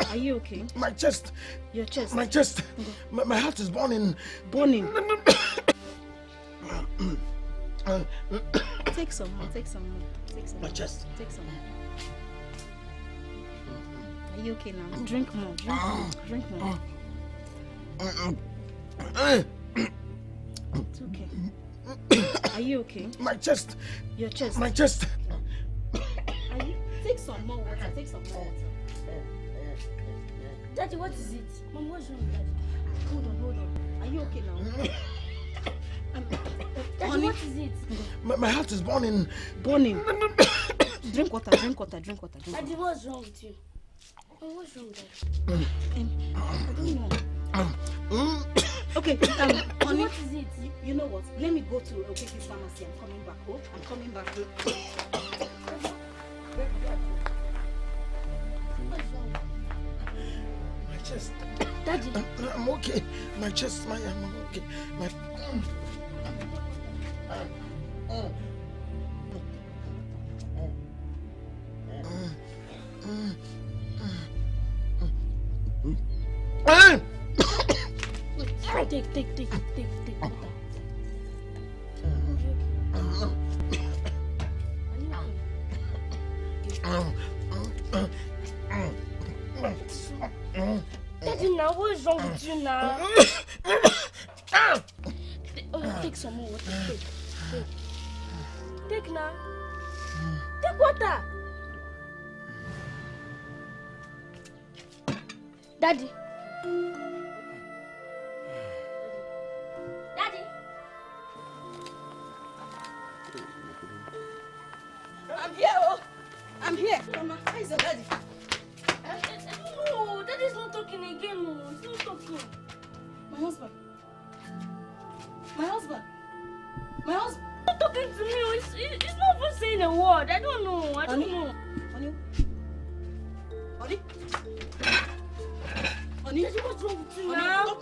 Are you okay? My chest. Your chest? My chest. My heart is burning. Burning? Take some more. Take some more. Take some more. My chest. Take some more. Are you okay now? Drink more. Drink more. It's okay. Are you okay? My chest. Your chest. My chest. Are you? Take some more water. Take some more water. Daddy, what is it? Mom, what's wrong with Daddy? Hold on. Are you okay now? Daddy, honey, what is it? My heart is burning. Burning. Drink water. Daddy, what's wrong with you? What's wrong with Daddy? I don't know. Okay, honey, what is it? You know what? Let me go to Okeki's pharmacy. I'm coming back. Oh, I'm coming back. My chest. Daddy. I'm okay. My chest. I'm okay. Take. Daddy, now what is wrong with you now? Take some more water. Take now. Take water. Daddy. I'm here. Mama, where is your daddy? I don't know. Daddy's not talking again. He's not talking. My husband. He's not talking to me. He's not even saying a word. I don't know. Honey? Daddy, what's wrong with you now? Talk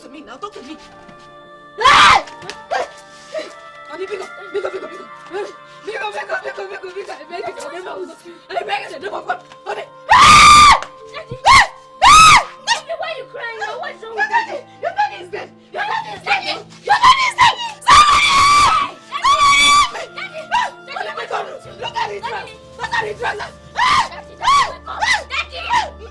to me. Hey! Honey, big up. Daddy, why are you crying now? What's wrong with Daddy? Your daddy is dead. Somebody! Look at his dress. Somebody help me!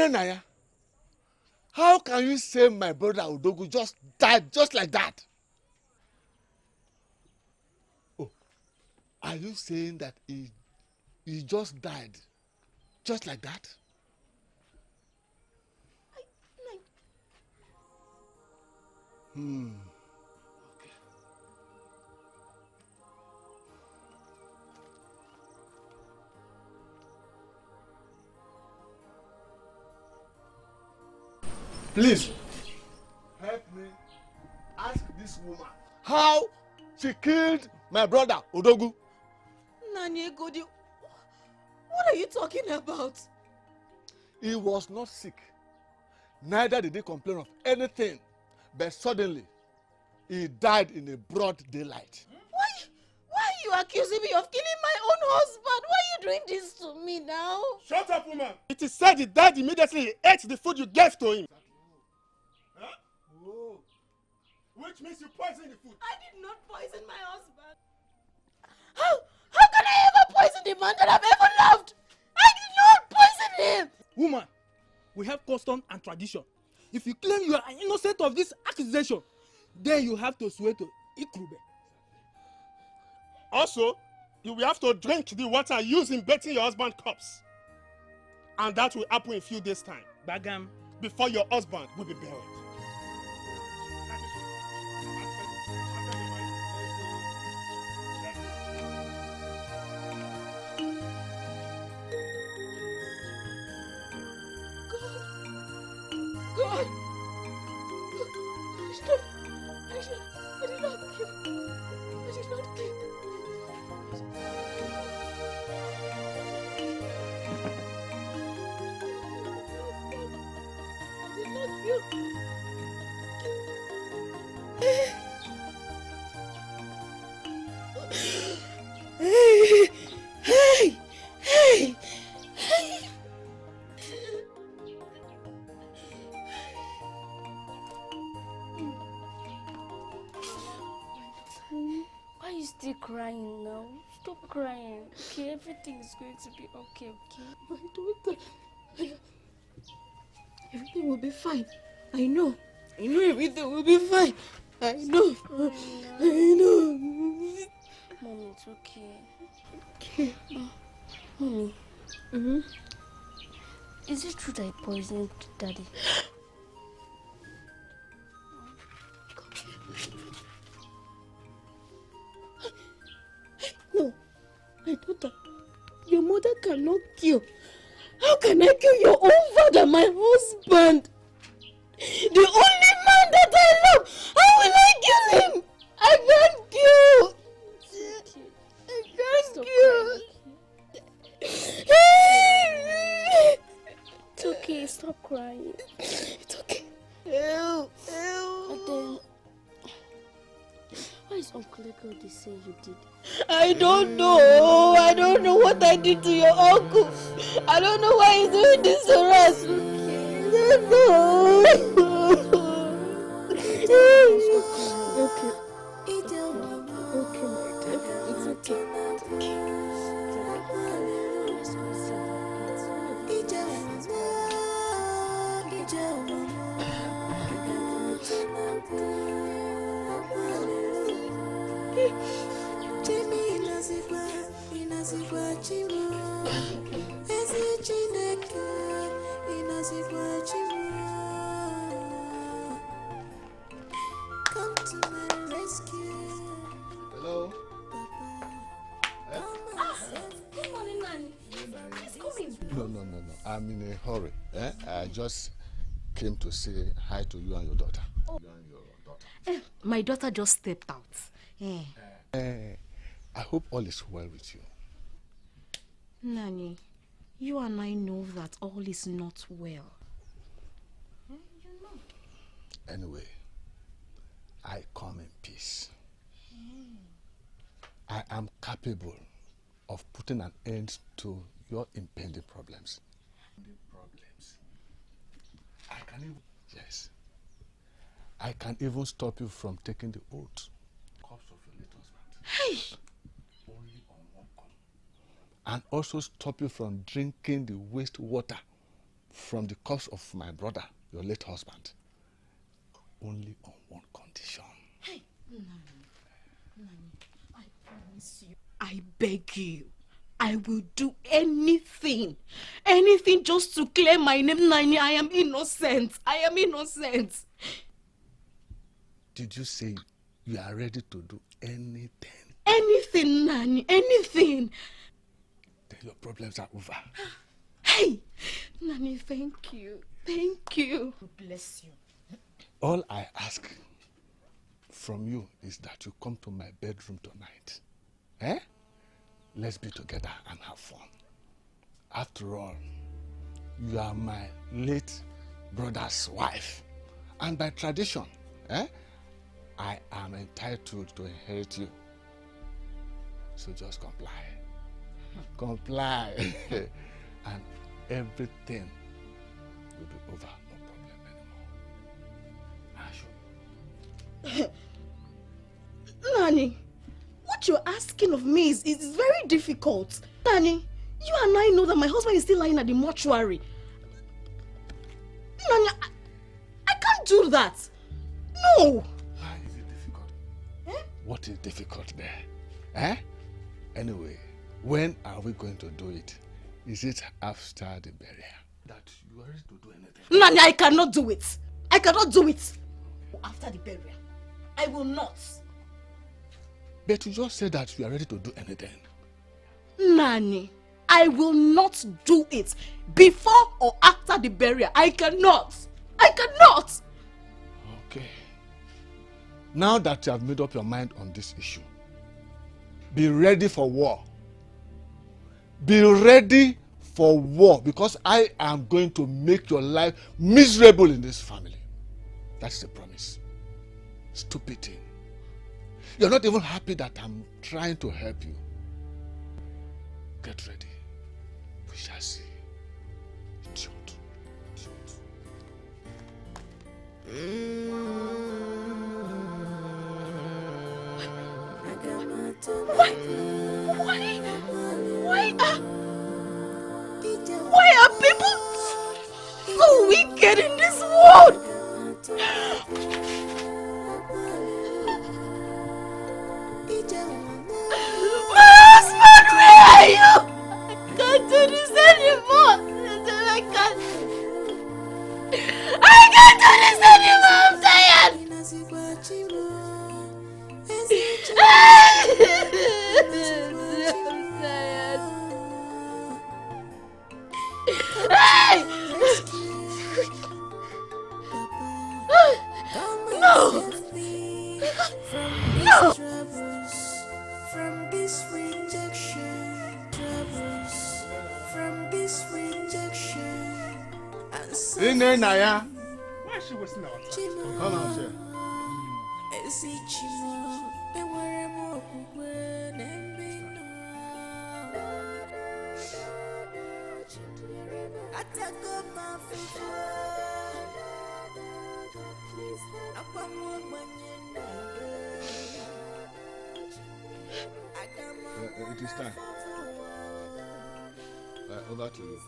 Naya, how can you say my brother Udogu just died just like that? Oh, are you saying that he just died just like that? Okay. Please, help me ask this woman how she killed my brother, Odogu. Nani Egodi, what are you talking about? He was not sick. Neither did he complain of anything. But suddenly, he died in a broad daylight. Why are you accusing me of killing my own husband? Why are you doing this to me now? Shut up, woman. It is said he died immediately he ate the food you gave to him. Huh? Oh. Which means you poisoned the food. I did not poison my husband. How can I ever poison the man that I've ever loved? I did not poison him. Woman, we have custom and tradition. If you claim you are innocent of this accusation, then you have to swear to Ikrube. Also, you will have to drink the water used in bathing your husband's corpse. And that will happen in a few days' time. Bagam. Before your husband will be buried. God! I did not kill. I did not kill. Hey! Why are you still crying now? Stop crying. Okay, everything is going to be okay, okay? My daughter. Everything will be fine. I know everything will be fine. I know. Mommy, it's okay. Okay. Mommy. Is it true that I poisoned Daddy? No, my daughter, your mother cannot kill. How can I kill your own father, my husband? The only man that I love. How will I kill him? I can't kill. I can't kill. It's okay, stop crying. It's okay. And then, why is Uncle Ego they say you did? I don't know. I don't know what I did to your uncle. I don't know why he's doing this to us. I don't know. Okay. It's okay. Come to my rescue. Hello? Good morning, Nanny. He's coming. No. I'm in a hurry. I just came to say hi to you and your daughter. You and your daughter. My daughter just stepped out. I hope all is well with you. Nanny, you and I know that all is not well. You know. Anyway, I come in peace. I am capable of putting an end to your impending problems. I can even stop you from taking the oath. Corpse of your late husband. Hey! Only on one come. And also stop you from drinking the wastewater from the corpse of my brother, your late husband. Only on one condition. Hey! Nani, I promise you. I beg you. I will do anything just to clear my name, Nani. I am innocent. Did you say you are ready to do anything? Anything, Nani, anything. Then your problems are over. Hey! Nani, thank you. Thank you. Bless you. All I ask from you is that you come to my bedroom tonight. Eh? Let's be together and have fun. After all, you are my late brother's wife. And by tradition, I am entitled to inherit you. So just comply. Comply. And everything will be over. No problem anymore. Nani, what you're asking of me is very difficult. Nani, you and I know that my husband is still lying at the mortuary. Nani, I can't do that. No. Why is it difficult? What is difficult there? Anyway, when are we going to do it? Is it after the burial? That you are ready to do anything? Nani, I cannot do it. I cannot do it. After the burial, I will not. But you just said that you are ready to do anything. Nani, I will not do it before or after the burial. I cannot. I cannot. Okay. Now that you have made up your mind on this issue, be ready for war. Be ready for war, because I am going to make your life miserable in this family. That's the promise. Stupid thing. You're not even happy that I'm trying to help you. Get ready. We shall see. Idiot. Why are people so wicked in this world? My husband, where are you? I can't do this anymore. I can't do this anymore. I'm tired. Hey! No! No! From this rejection, from this rejection, In there, Naya. Why is she wasting our time? Come on, sir. It is time. Over to you.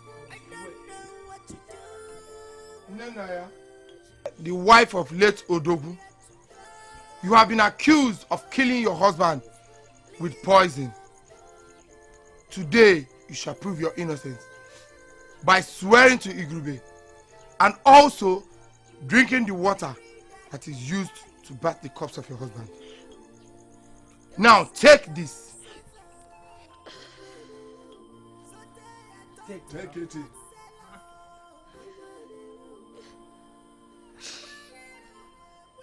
Naya, the wife of late Odogu, you have been accused of killing your husband with poison. Today, you shall prove your innocence by swearing to Igrube and also drinking the water that is used to bath the corpse of your husband. Now, take this. Take it.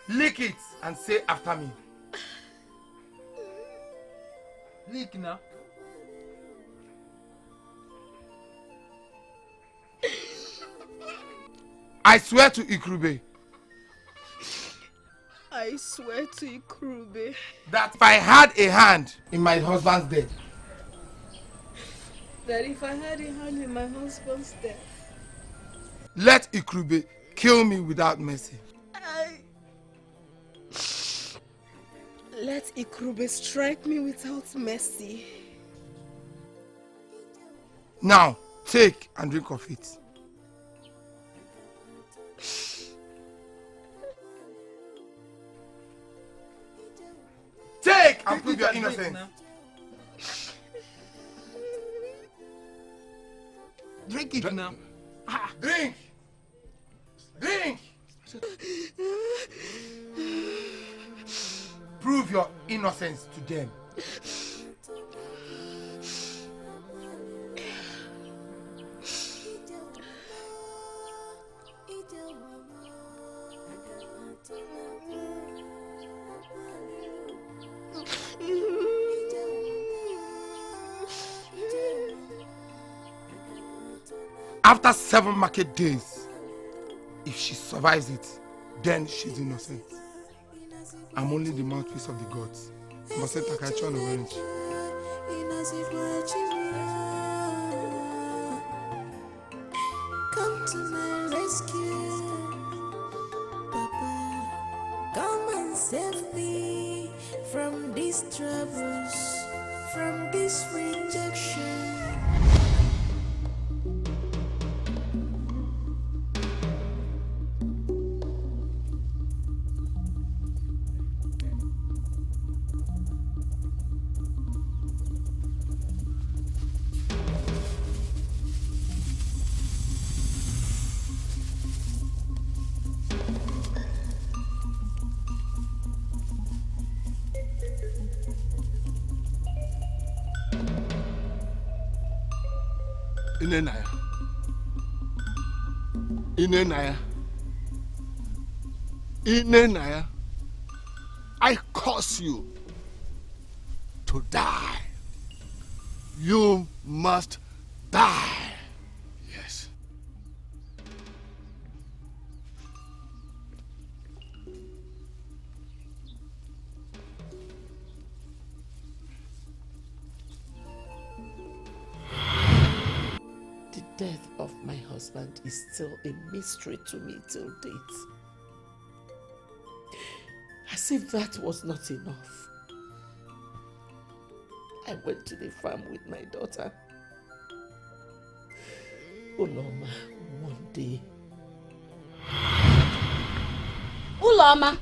Lick it and say after me. Lick now. I swear to Ikrube. I swear to Ikrube that if I had a hand in my husband's death, that if I had a hand in my husband's death, let Ikrube kill me without mercy. Let Ikrube strike me without mercy. Now, take and drink of it. Take and prove your innocence. Drink it now. Drink! Drink! Prove your innocence to them. After 7 market days, if she survives it, then she's innocent. I'm only the mouthpiece of the gods. But say Takachi on orange. Come to my rescue, Papa. Come and save me from these troubles, from this rejection. Inenaya, I curse you to die. You must die. Yes. The death of my husband is still a mystery to me till date. As if that was not enough, I went to the farm with my daughter. Uloma, one day. Uloma!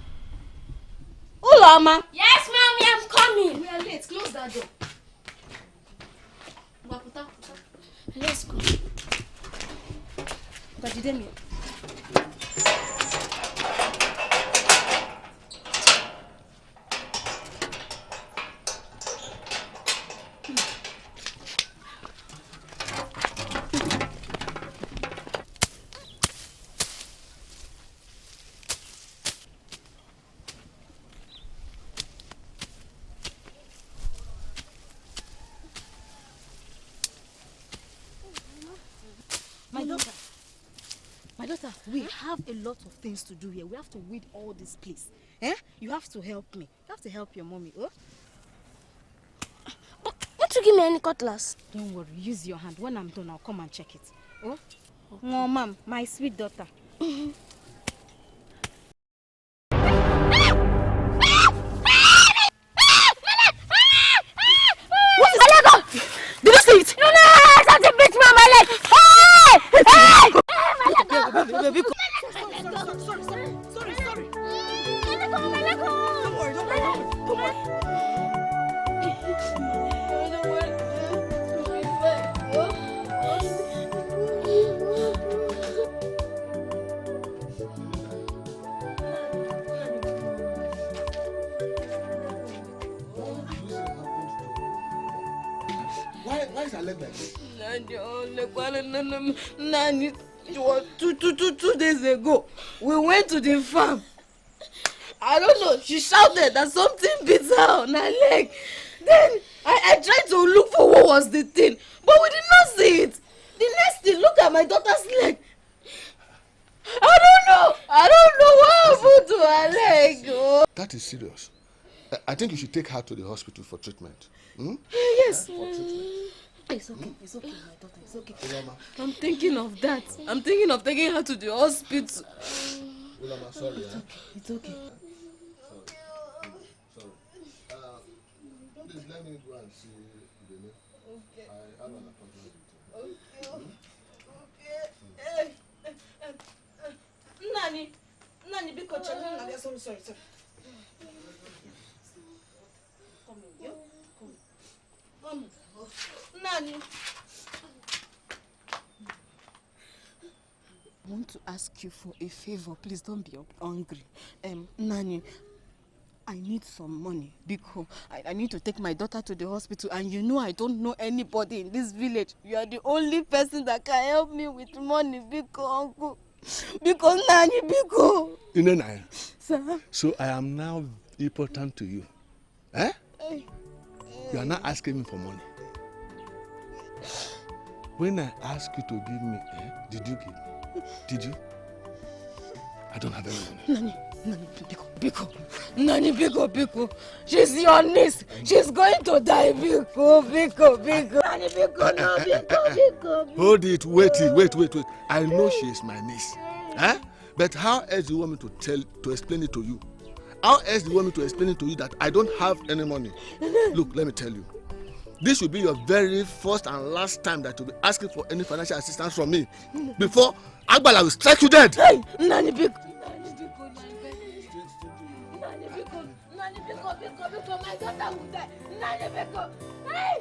Uloma! Yes, mommy, I'm coming. We are late. Close that door. Let's go. Bajidemi. My daughter, we have a lot of things to do here. We have to weed all this place. Eh? You have to help me. You have to help your mommy. Oh? Won't you give me any cutlass? Don't worry. Use your hand. When I'm done, I'll come and check it. Oh? Okay. No, ma'am. My sweet daughter. What is it? Did you see it? No, something bit me on my leg. Hey! Baby, sorry. Don't worry. Come on. Why is her leg like this? Nani, 2 days ago, we went to the farm. I don't know, she shouted that something beat her on her leg. Then I tried to look for what was the thing, but we did not see it. The next thing, look at my daughter's leg. I don't know what happened to her leg. Oh. That is serious. I think you should take her to the hospital for treatment. Yes. For treatment. It's okay, my daughter, it's okay. I'm thinking of that. I'm thinking of taking her to the hospital. Ulama, sorry. It's okay. Sorry. Please let me go and see Ibeh. Okay. I have an appointment with you. Okay. Nani, because sorry. Come. Nani. I want to ask you for a favor. Please don't be hungry. Nani, I need some money because I need to take my daughter to the hospital, and you know I don't know anybody in this village. You are the only person that can help me with money because uncle. Because Nani, because. Inenaya. Sir? So I am now important to you. Eh? You are not asking me for money. When I asked you to give me, did you give me? Did you? I don't have any money. Nani, Biko. She's your niece. She's going to die, Biko. Nani, Biko, no, Biko. Hold it, wait. I know she is my niece. But how else do you want me to explain it to you? How else do you want me to explain it to you that I don't have any money? Look, let me tell you. This will be your very first and last time that you'll be asking for any financial assistance from me. Before Agbala will strike you dead. Hey, Nani Biko, my daughter will die. Nani Biko, hey!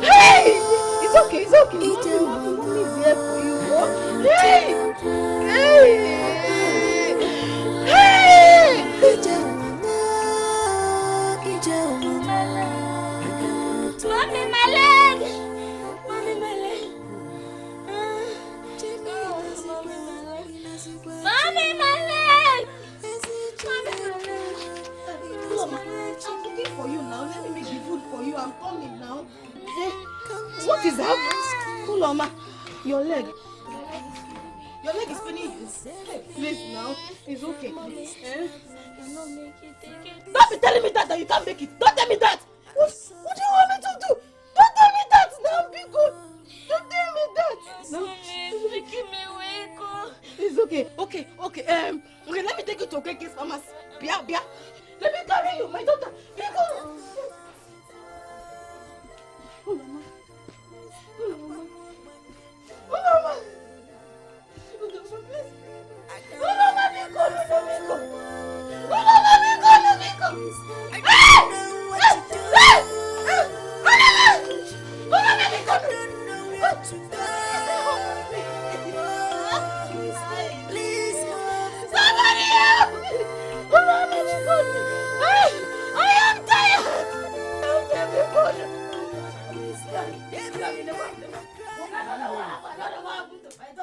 Hey! It's okay. Mommy is here for you. Hey! Mommy, my leg! I'm cooking for you now. Let me make the food for you. I'm coming now. What is happening? Kuloma, your leg. Your leg is paining you. Please now. It's okay. Don't be telling me that you can't make it. Don't tell me that. What do you want me to do? Don't tell me that now. Be good. Don't tell me that. No. It's making me wake. It's okay. Okay. Okay, let me take you to a K's pharmacy. Bia. Let me carry you, my daughter. Be good.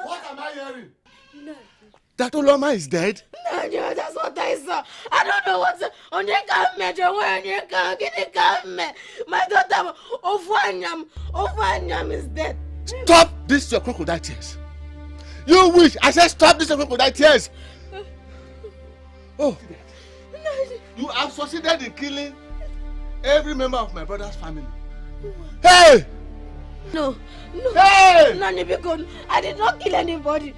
What am I hearing? That Uloma is dead? No, that's what I saw. I don't know what's on your my daughter Ofanyam is dead. Stop this your crocodile tears. You wish I said stop this your crocodile tears. Oh, you have succeeded in killing every member of my brother's family. Hey! No. Hey! Nani, because I did not kill anybody.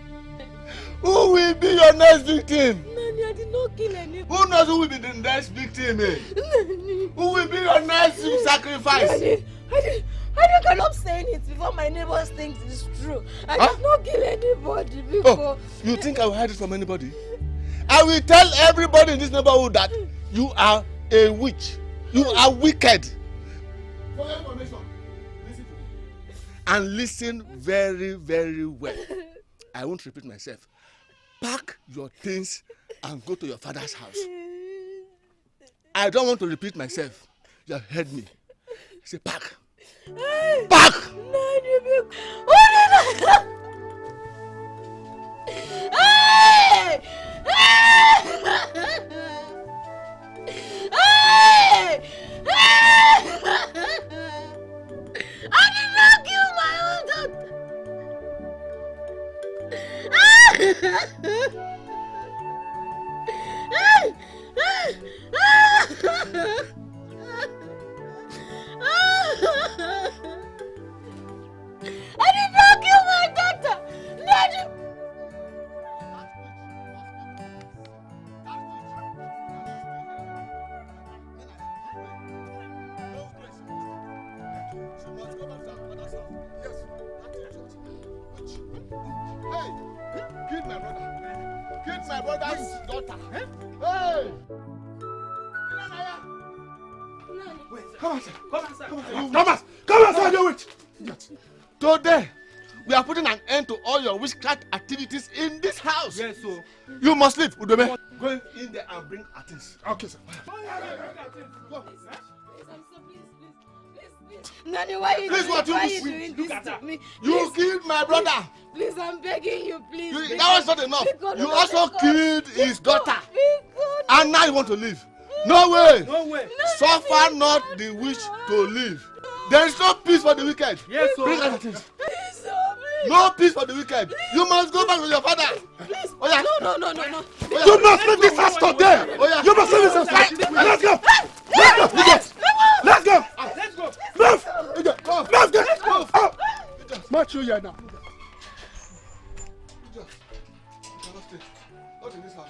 Who will be your next victim? Nani, I did not kill anybody. Who knows who will be the next victim? Nani. Who will be your next sacrifice? Nani, I cannot say it before my neighbors think it's true. I did not kill anybody before. Oh, you think I will hide it from anybody? I will tell everybody in this neighborhood that you are a witch. You are wicked. For your information, listen to me. And listen very, very well. I won't repeat myself. Pack your things and go to your father's house. I don't want to repeat myself. You have heard me. Say pack. Pack! I did not kill my own daughter. I did not kill my daughter. Hey, killed my brother. Killed my brother's daughter. Hey! Come on, sir. Come on, sir, you witch. Today, we are putting an end to all your witchcraft activities in this house. Yes, sir. You must leave, Udome. Go in there and bring our things. Okay, sir. Go. Nani, why are you doing this to me? You killed my brother. Please, I'm begging you, please. That was not enough. You also killed his daughter. And now you want to leave. No way. No way. Suffer not the wish to live. There is no peace for the wicked. Yes, sir. Bring out the things. No peace for the wicked. You must go back to your father. Please. Oh, yeah. No. You must leave this house today. Oh, yeah. You must leave this house. Let's go. Let's go. Let's go. Move. Move. Move. March you here now. Not in this house.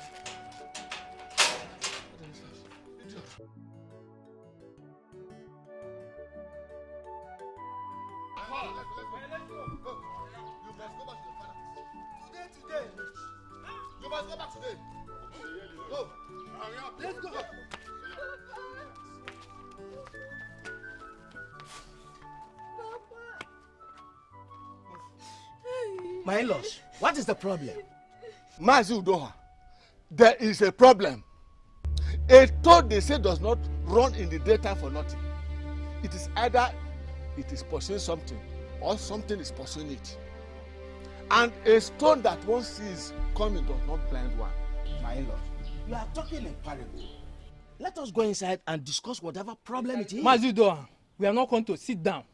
You must go back today. Go. Let's go. My in-laws, what is the problem? Mazi Udoha, there is a problem. A toad, they say, does not run in the daytime for nothing. It is either it is pursuing something or something is pursuing it. And a stone that one sees coming does not blind one. My in-laws, you are talking in parable. Let us go inside and discuss whatever problem it is. Mazidoa, we are not going to sit down.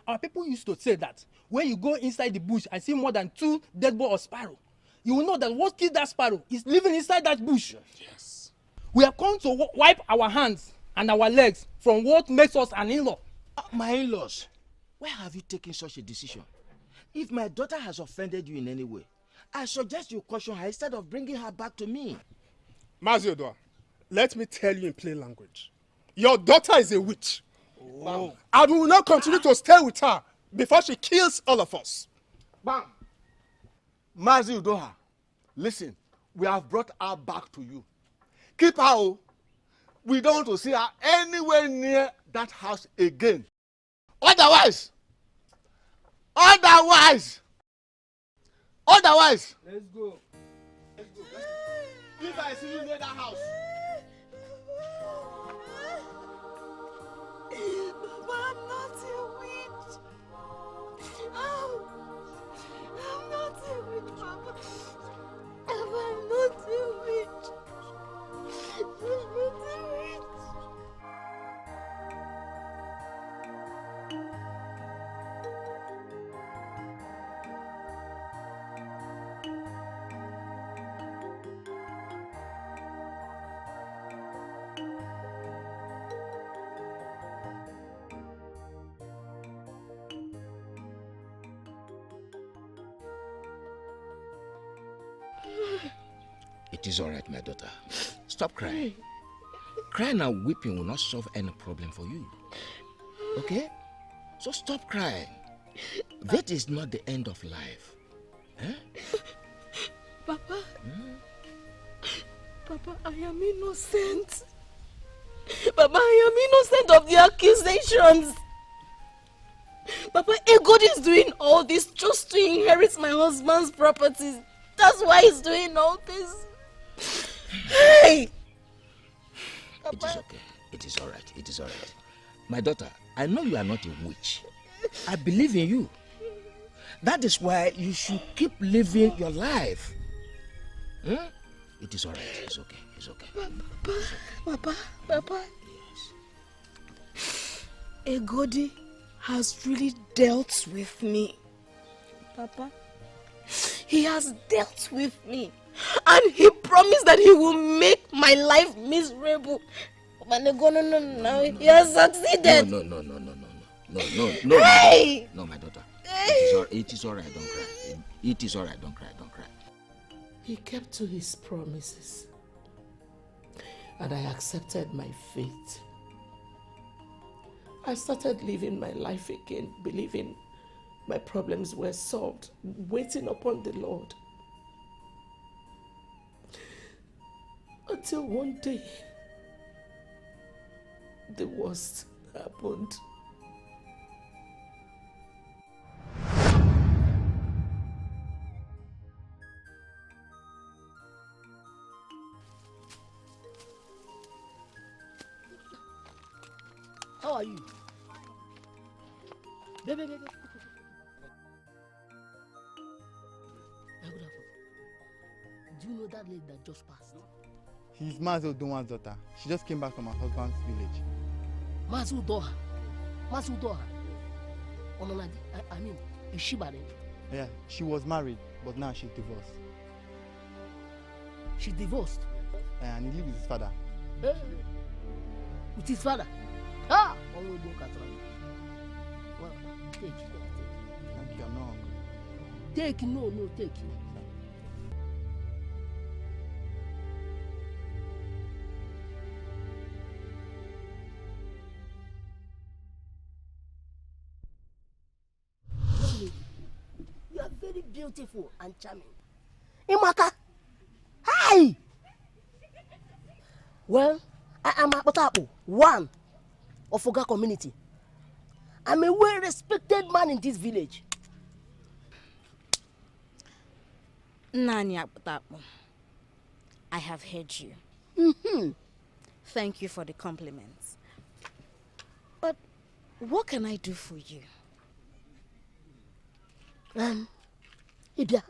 Our people used to say that when you go inside the bush and see more than 2 dead birds or sparrow, you will know that what killed that sparrow is living inside that bush. Yes. We are going to wipe our hands and our legs from what makes us an in-law. My in-laws, why have you taken such a decision? If my daughter has offended you in any way, I suggest you caution her instead of bringing her back to me. Maziodwa, let me tell you in plain language. Your daughter is a witch. Oh. And we will not continue to stay with her before she kills all of us. Bam. Mazi Udoha, listen, we have brought her back to you. Keep her. Oh. We don't want to see her anywhere near that house again. Otherwise, Let's go. If I see you near that house. Papa, I'm not a witch. I'm not a witch, Papa. I'm not a witch. I'm not a witch. It is all right, my daughter. Stop crying. Crying and weeping will not solve any problem for you. Okay? So stop crying. That is not the end of life. Eh? Papa. Papa, I am innocent. Papa, I am innocent of the accusations. Papa, Egod is doing all this just to inherit my husband's properties. That's why he's doing all this. Hey! It is okay. It is all right. It is all right. My daughter, I know you are not a witch. I believe in you. That is why you should keep living your life. It is all right. It's okay. It's okay. Papa. Yes. Egodi has really dealt with me. Papa. He has dealt with me. And he promised that he will make my life miserable. But no, he has succeeded. No, Hey! No, my daughter. It is all right, don't cry. It is all right, don't cry. He kept to his promises. And I accepted my fate. I started living my life again, believing my problems were solved, waiting upon the Lord. Until one day, the worst happened. How are you? Do you know that lady that just passed? She's Mazi Odoha's daughter. She just came back from her husband's village. Mazi Odoha. Mazi Odoha. I mean, is she married? Yeah, she was married, but now she's divorced. She divorced? And he lives with his father. With his father? Ah! Well, take it. Thank you, I'm not hungry. Take it, no, take it. You are very beautiful and charming. Imaka! Hi! Well, I am Akpotapo, one of Oga community. I'm a well-respected man in this village. Nani Akpotapo, I have heard you. Thank you for the compliments. But what can I do for you? Ibeh,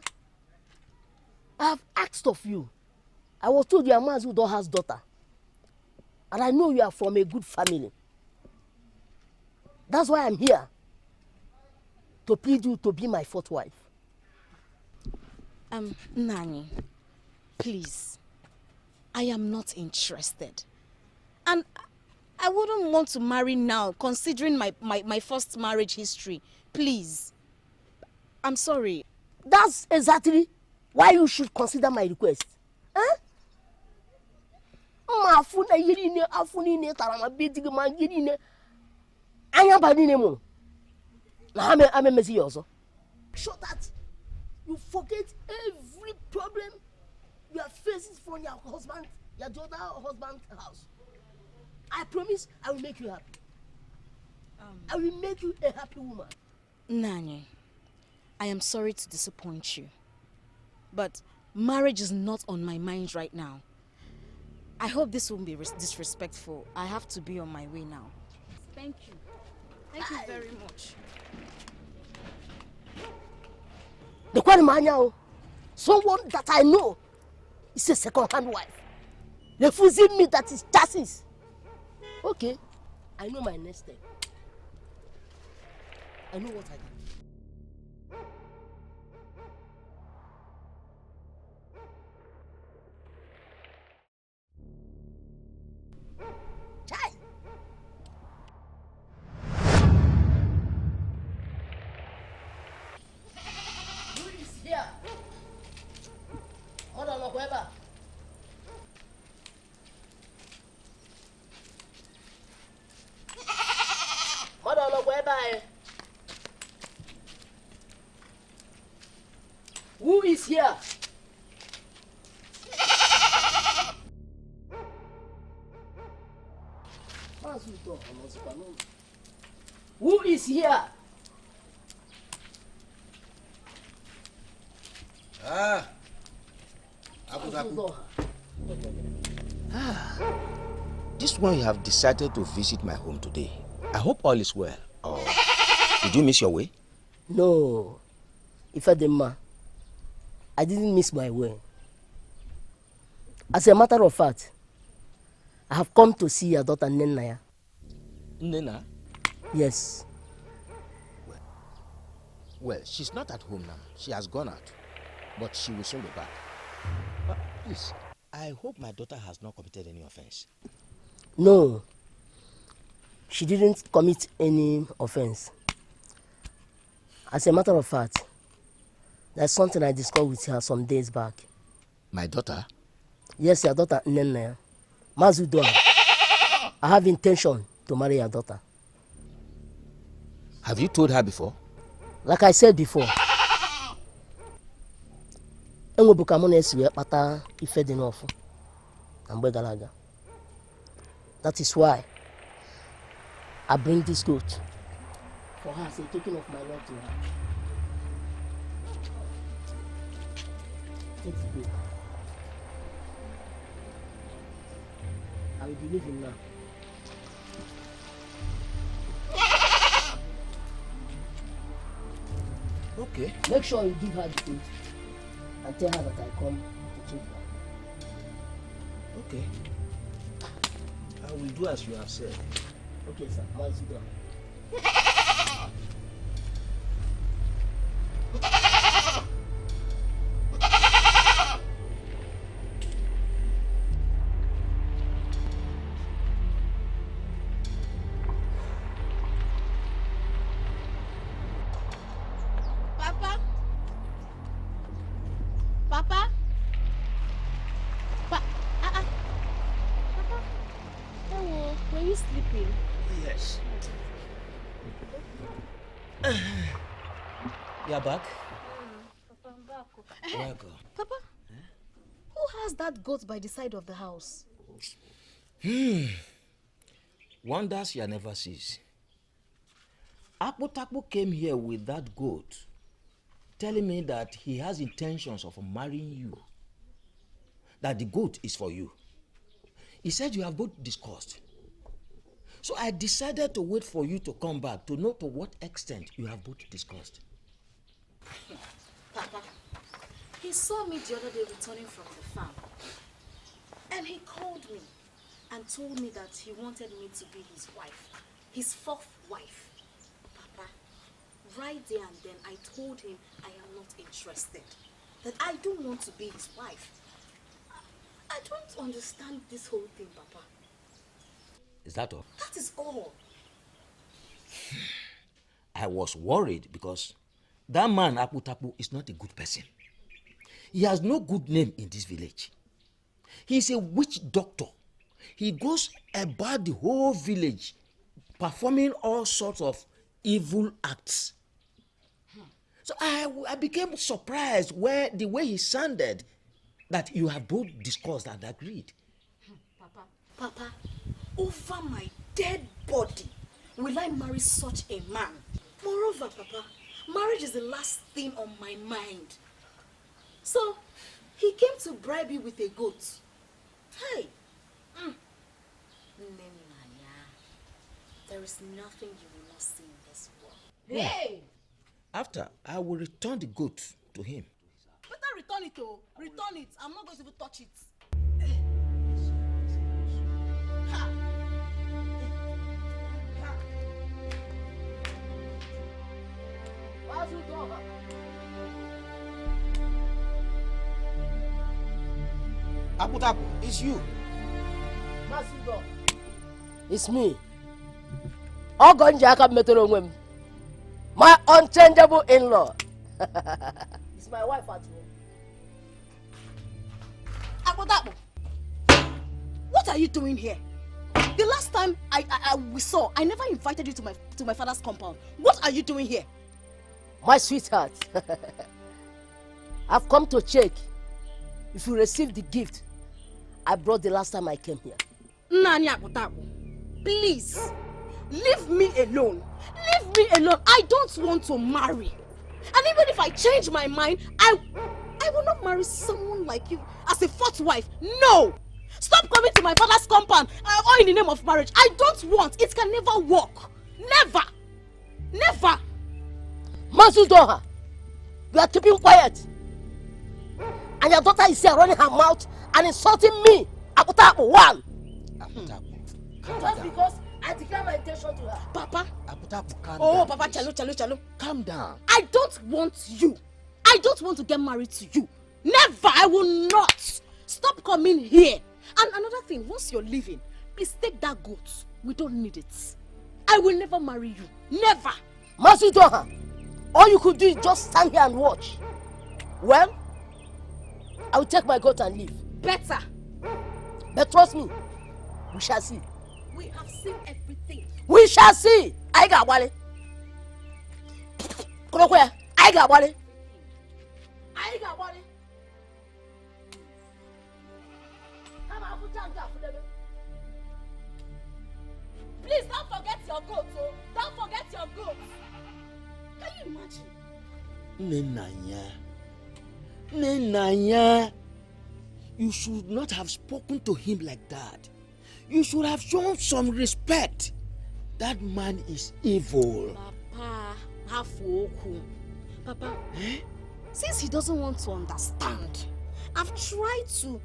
I have asked of you. I was told you are Mazi Odoha's daughter. And I know you are from a good family. That's why I'm here. To plead you to be my fourth wife. Nani, please. I am not interested. And I wouldn't want to marry now, considering my first marriage history. Please. I'm sorry. That's exactly why you should consider my request. So that you forget every problem you are facing from your husband, your daughter or husband's house. I promise I will make you happy. I will make you a happy woman. Nani, I am sorry to disappoint you, but marriage is not on my mind right now. I hope this won't be disrespectful. I have to be on my way now. Thank you. Thank you very much. The Kwanimanya, someone that I know is a second-hand wife. Refusing me that is chassis. Okay, I know my next step. I know what I can do. Who is here? Who is here? This one you have decided to visit my home today. I hope all is well. Or did you miss your way? No. Ifedema, I didn't miss my way. As a matter of fact, I have come to see your daughter Nenaya. Nena? Yes. Well, she's not at home now. She has gone out. But she will soon be back. But please, I hope my daughter has not committed any offense. No. She didn't commit any offense. As a matter of fact, there's something I discussed with her some days back. My daughter? Yes, your daughter Nenaya. Mazi Odoha. I have intention to marry your daughter. Have you told her before? Like I said before. That is why I bring this goat for her as a token of my love to her. Take the goat. I will be leaving now. Okay. Make sure you give her the food and tell her that I come to Okay. I will do as you have said. Okay, sir. Let's sit down. Papa? Papa? Papa? Hello, were you sleeping? Yes. You're back? Papa, I'm back. Welcome. Papa, who has that goat by the side of the house? Wonders you never sees. Akpotakpo came here with that goat, telling me that he has intentions of marrying you. That the goat is for you. He said you have both discussed. So I decided to wait for you to come back to know to what extent you have both discussed. Papa, he saw me the other day returning from the farm. And he called me and told me that he wanted me to be his wife. His fourth wife. Papa, right there and then I told him I am not interested. That I don't want to be his wife. I don't understand this whole thing, Papa. Is that all? That is all. I was worried because that man Akpotakpo is not a good person. He has no good name in this village. He is a witch doctor. He goes about the whole village performing all sorts of evil acts. So I became surprised the way he sounded that you have both discussed and agreed. Papa, over my dead body will I marry such a man. Moreover, Papa, marriage is the last thing on my mind. So, he came to bribe you with a goat. Hey! Nenaya, there is nothing you will not see in this world. Hey! After, I will return the goat to him. Better return it, oh. Return it. I'm not going to even touch it. Ha! What's it over? Akpotakpo, it's you. It's me. My unchangeable in-law. It's my wife at home. Akpotakpo, what are you doing here? The last time we saw, I never invited you to my father's compound. What are you doing here? My sweetheart, I've come to check if you received the gift I brought the last time I came here. Nani Akpotakpo, please, leave me alone. Leave me alone. I don't want to marry. And even if I change my mind, I will not marry someone like you as a fourth wife. No! Stop coming to my father's compound or in the name of marriage. I don't want. It can never work. Never. Never. Masudoha, you are keeping quiet. And your daughter is here running her mouth and insulting me. Akpotakpo, one. Just because I declare my intention to her. Papa. Akpotakpo, calm down. Papa, chalo. Calm down. I don't want you. I don't want to get married to you. Never. I will not. Stop coming here. And another thing, once you're leaving, please take that goat. We don't need it. I will never marry you. Never. Masudoha, all you could do is just stand here and watch. Well, I will take my goat and leave. Better. But trust me, we shall see. We have seen everything. We shall see. I got Wale. I got Wale. I got Wale. Please don't forget your goat, oh. Don't forget your goat. Can you imagine? Nenanya, you should not have spoken to him like that. You should have shown some respect. That man is evil. Papa, since he doesn't want to understand, I've tried to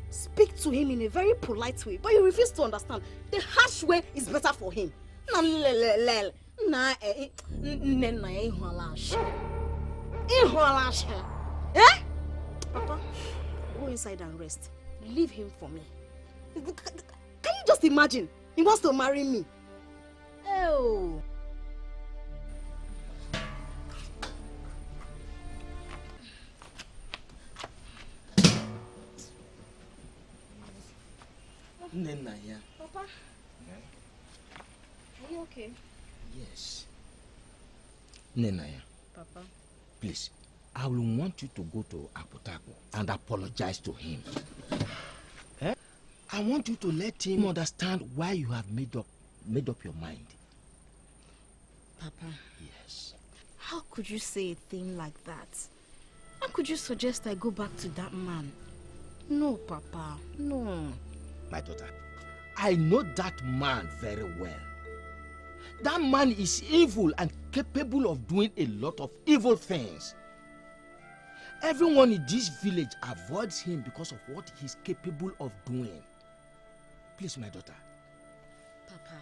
speak to him in a very polite way, but he refused to understand. The harsh way is better for him. Eh? Papa, go inside and rest. Leave him for me. Can you just imagine? He wants to marry me. Oh. Naija. Papa? Are you okay? Yes. Naija. Papa? Please, I will want you to go to Aputaku and apologize to him. I want you to let him understand why you have made up your mind. Papa? Yes. How could you say a thing like that? How could you suggest I go back to that man? No, Papa, no. My daughter, I know that man very well. That man is evil and capable of doing a lot of evil things. Everyone in this village avoids him because of what he's capable of doing. Please, my daughter. Papa,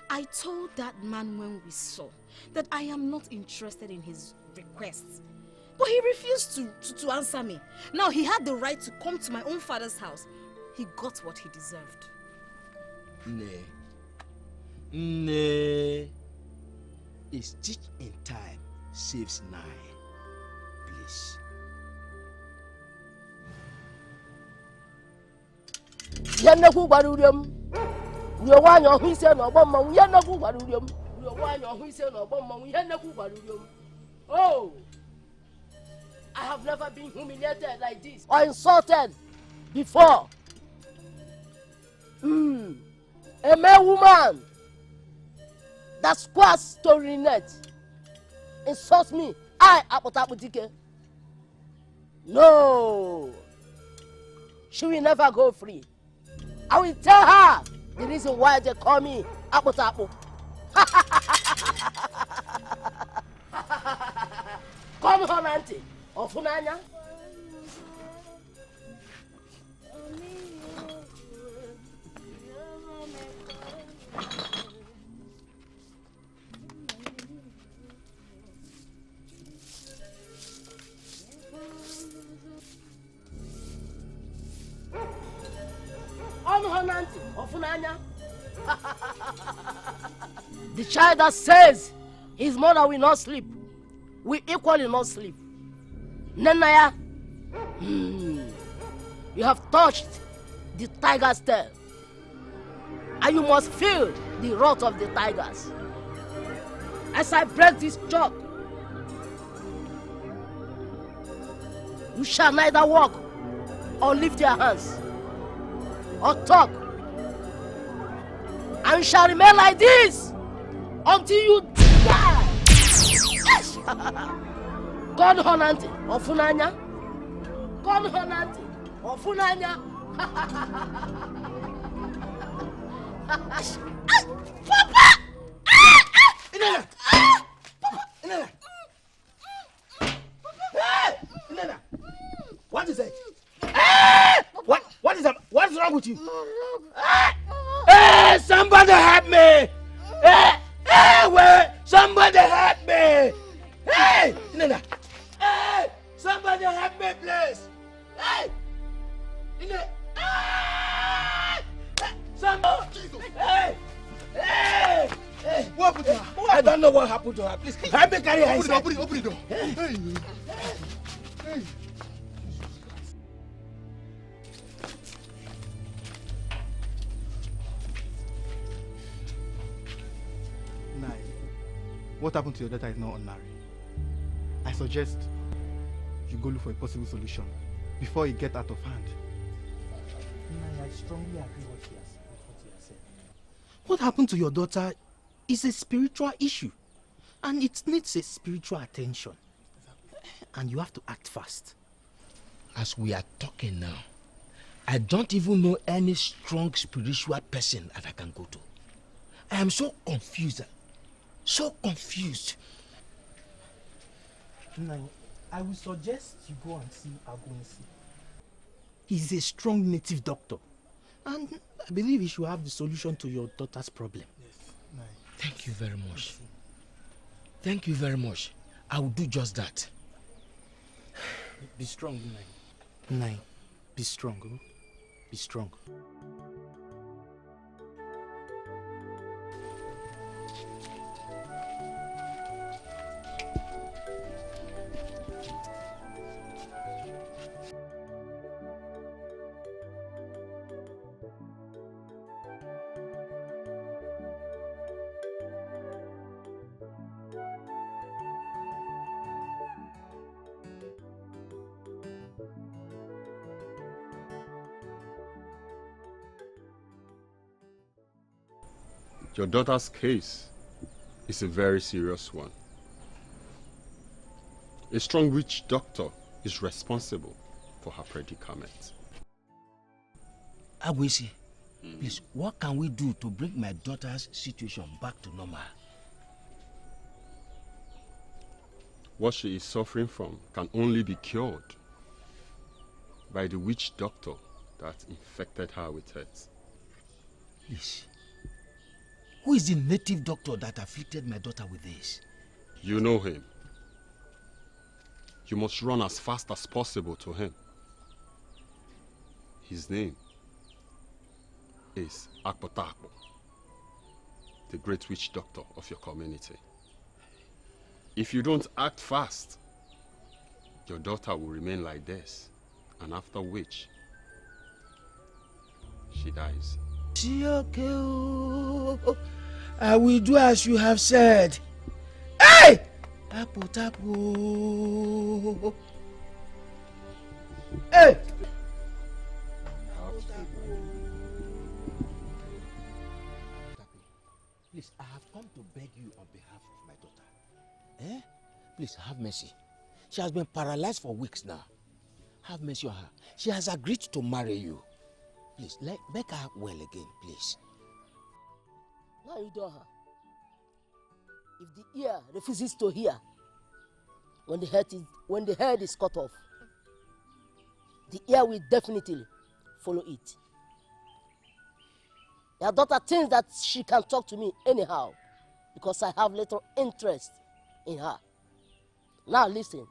I told that man when we saw that I am not interested in his requests. But he refused to answer me. Now he had the right to come to my own father's house. He got what he deserved. Nay. A stitch in time saves 9. Please. Yannaku barurium. Rio wanyo hu ise no gbon ma yannaku barurium. Rio wanyo hu ise no gbon ma yannaku barurium. Oh. I have never been humiliated like this or insulted before. A male woman that squats story net insults me. I Apotaputike. No. She will never go free. I will tell her the reason why they call me Apotapu. Come on, auntie. Ofunanya. The child that says his mother will not sleep will equally not sleep. Naija, you have touched the tiger's tail, and you must feel the wrath of the tigers. As I break this chalk, you shall neither walk or lift your hands or talk, and you shall remain like this until you die. Yes. God honanti ofunanya. God honanti ofunanya. Papa! Inela! Inela! Inela! What is it? What is that? What's wrong with you? Hey, somebody help me! Hey, wait! Somebody help me! Hey, Nana! Hey, somebody help me, please! Hey, Nana! Somebody! Hey, hey, hey! What happened to her? I don't know what happened to her. Please help me carry her inside. Open the door. Hey. Hey. What happened to your daughter is not ordinary. I suggest you go look for a possible solution before it gets out of hand. I strongly agree with what you have said. What happened to your daughter is a spiritual issue, and it needs a spiritual attention. And you have to act fast. As we are talking now, I don't even know any strong spiritual person that I can go to. I am so confused. So confused. I will suggest you go and see Agunsi. He's a strong native doctor. And I believe he should have the solution to your daughter's problem. Yes. Thank you very much. Thank you very much. I will do just that. Be strong, Nai. Be strong, oh? Be strong. Your daughter's case is a very serious one. A strong witch doctor is responsible for her predicament. Agwisi, please, what can we do to bring my daughter's situation back to normal? What she is suffering from can only be cured by the witch doctor that infected her with it. Please. Who is the native doctor that afflicted my daughter with this? You know him. You must run as fast as possible to him. His name is Akpotakpo, the great witch doctor of your community. If you don't act fast, your daughter will remain like this, and after which, she dies. I will do as you have said. Hey! Tapo, tapo. Hey! Please, I have come to beg you on behalf of my daughter. Please, have mercy. She has been paralyzed for weeks now. Have mercy on her. She has agreed to marry you. Please, make her well again, please. Now you do her. If the ear refuses to hear, when the head is cut off, the ear will definitely follow it. Your daughter thinks that she can talk to me anyhow because I have little interest in her. Now listen.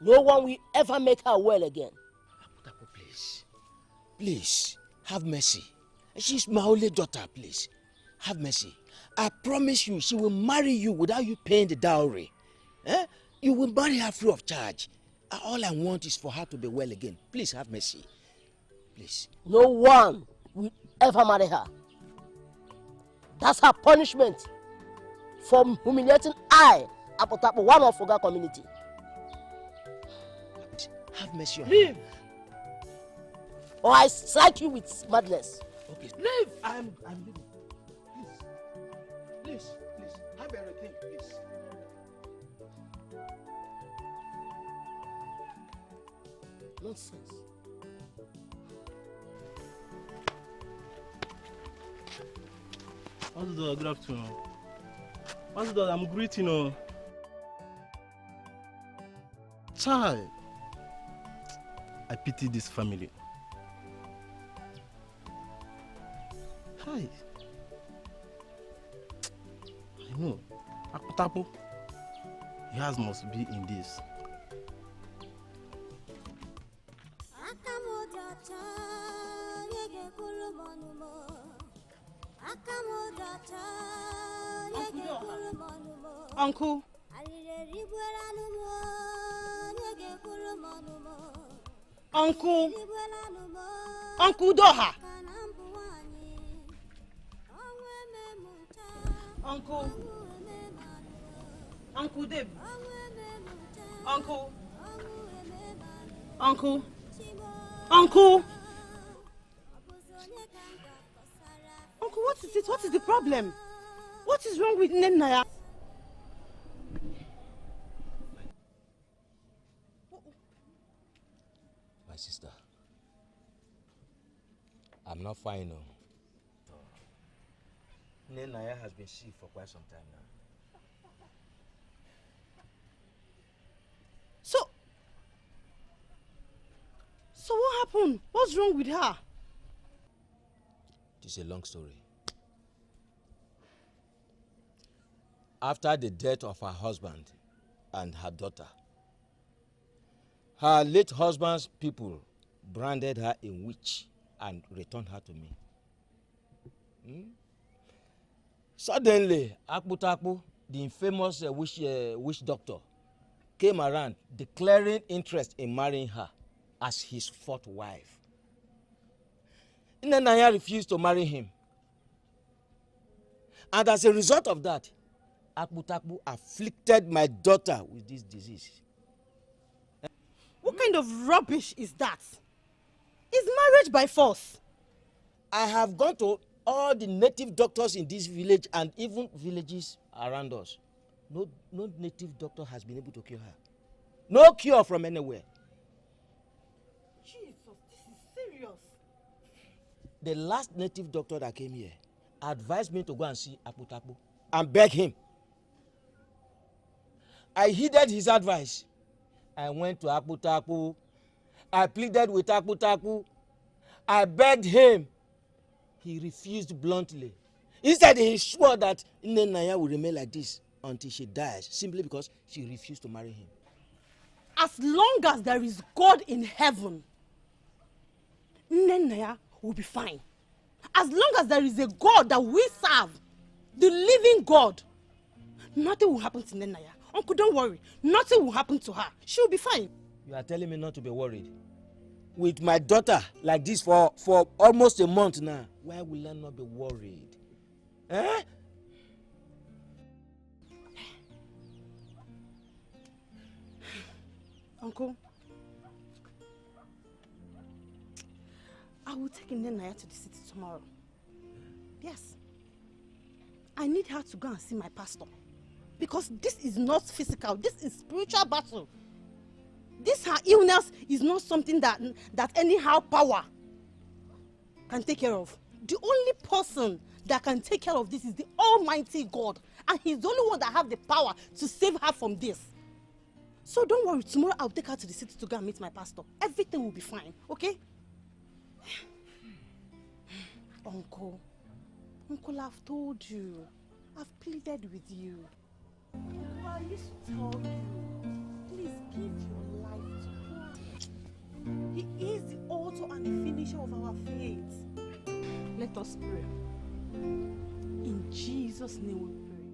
No one will ever make her well again. Please. Please, have mercy. She's my only daughter, please. Have mercy. I promise you, she will marry you without you paying the dowry. You will marry her free of charge. All I want is for her to be well again. Please, have mercy. Please. No one will ever marry her. That's her punishment for humiliating Akpotakpo, one of Oga community. Have mercy on Leave! her. Or I strike you with madness. Okay. Leave! I'm leaving. Please. Have everything, please. Nonsense. Good afternoon. I'm greeting you. Child, I pity this family. Hi. I know. Akpotakpo, yours must be in this. Uncle. Uncle Doha. Uncle Dib. Uncle, what is it? What is the problem? What is wrong with Naya? My sister, I'm not fine. Naya has been sick for quite some time now. What's wrong with her? It is a long story. After the death of her husband and her daughter, her late husband's people branded her a witch and returned her to me. Suddenly, Akputapu, the infamous witch doctor, came around declaring interest in marrying her as his fourth wife. Naija refused to marry him. And as a result of that, Akputapu afflicted my daughter with this disease. What kind of rubbish is that? Is marriage by force? I have gone to all the native doctors in this village and even villages around us. No native doctor has been able to cure her. No cure from anywhere. Jesus, this is serious. The last native doctor that came here advised me to go and see Akputapu and beg him. I heeded his advice. I went to Akputapu. I pleaded with Akputapu. I begged him. He refused bluntly. Instead, he swore that Naija will remain like this until she dies, simply because she refused to marry him. As long as there is God in heaven, Naija will be fine. As long as there is a God that we serve, the living God, nothing will happen to Naija. Uncle, don't worry. Nothing will happen to her. She will be fine. You are telling me not to be worried? With my daughter like this for almost a month now, why will I not be worried? Eh? Uncle, I will take Naija to the city tomorrow. Yes. I need her to go and see my pastor. Because this is not physical, this is spiritual battle. This her illness is not something that anyhow power can take care of. The only person that can take care of this is the Almighty God. And he's the only one that have the power to save her from this. So don't worry, tomorrow I'll take her to the city to go and meet my pastor. Everything will be fine, okay? Uncle, I've told you. I've pleaded with you. I used to tell you, please give your life to him. He is the author and the finisher of our faith. Let us pray. In Jesus' name we pray.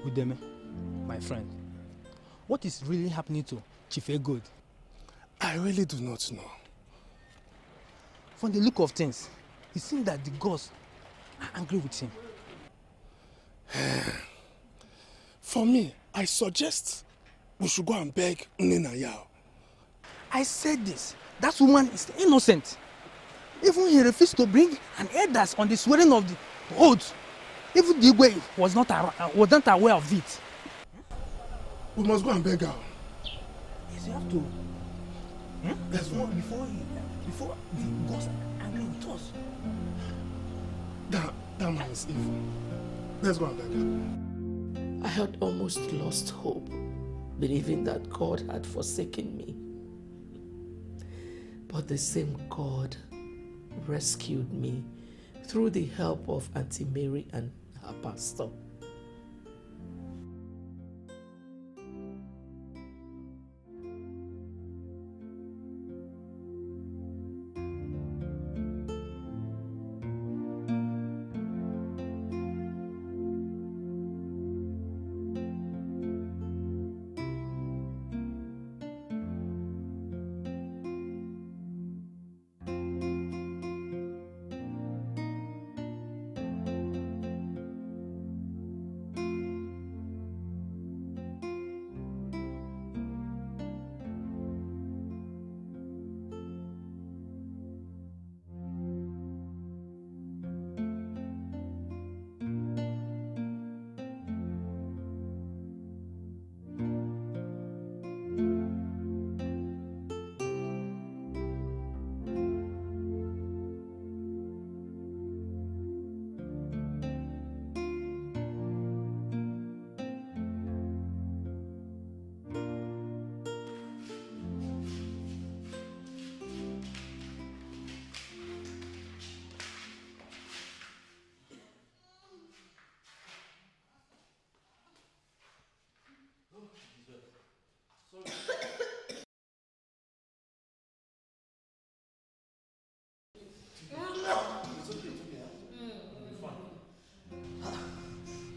Udeme, my friend, what is really happening to Chief Egod? I really do not know. From the look of things, it seems that the gods are angry with him. For me, I suggest we should go and beg Naija. I said this. That woman is innocent. Even he refused to bring an elders on the swearing of the oath. Even the Ibeh was not aware of it. We must go and beg her. Yes, you have to. Before the gods are angry with us. That man is evil. Let's go and beg her. I had almost lost hope, believing that God had forsaken me. But the same God rescued me through the help of Auntie Mary and her pastor.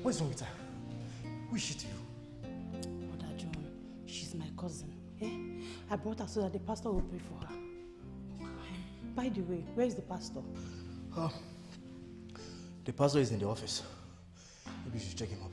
What's wrong with her? Who is she to you? Brother John, she's my cousin. Eh? I brought her so that the pastor will pray for her. By the way, where is the pastor? The pastor is in the office. Maybe you should check him up.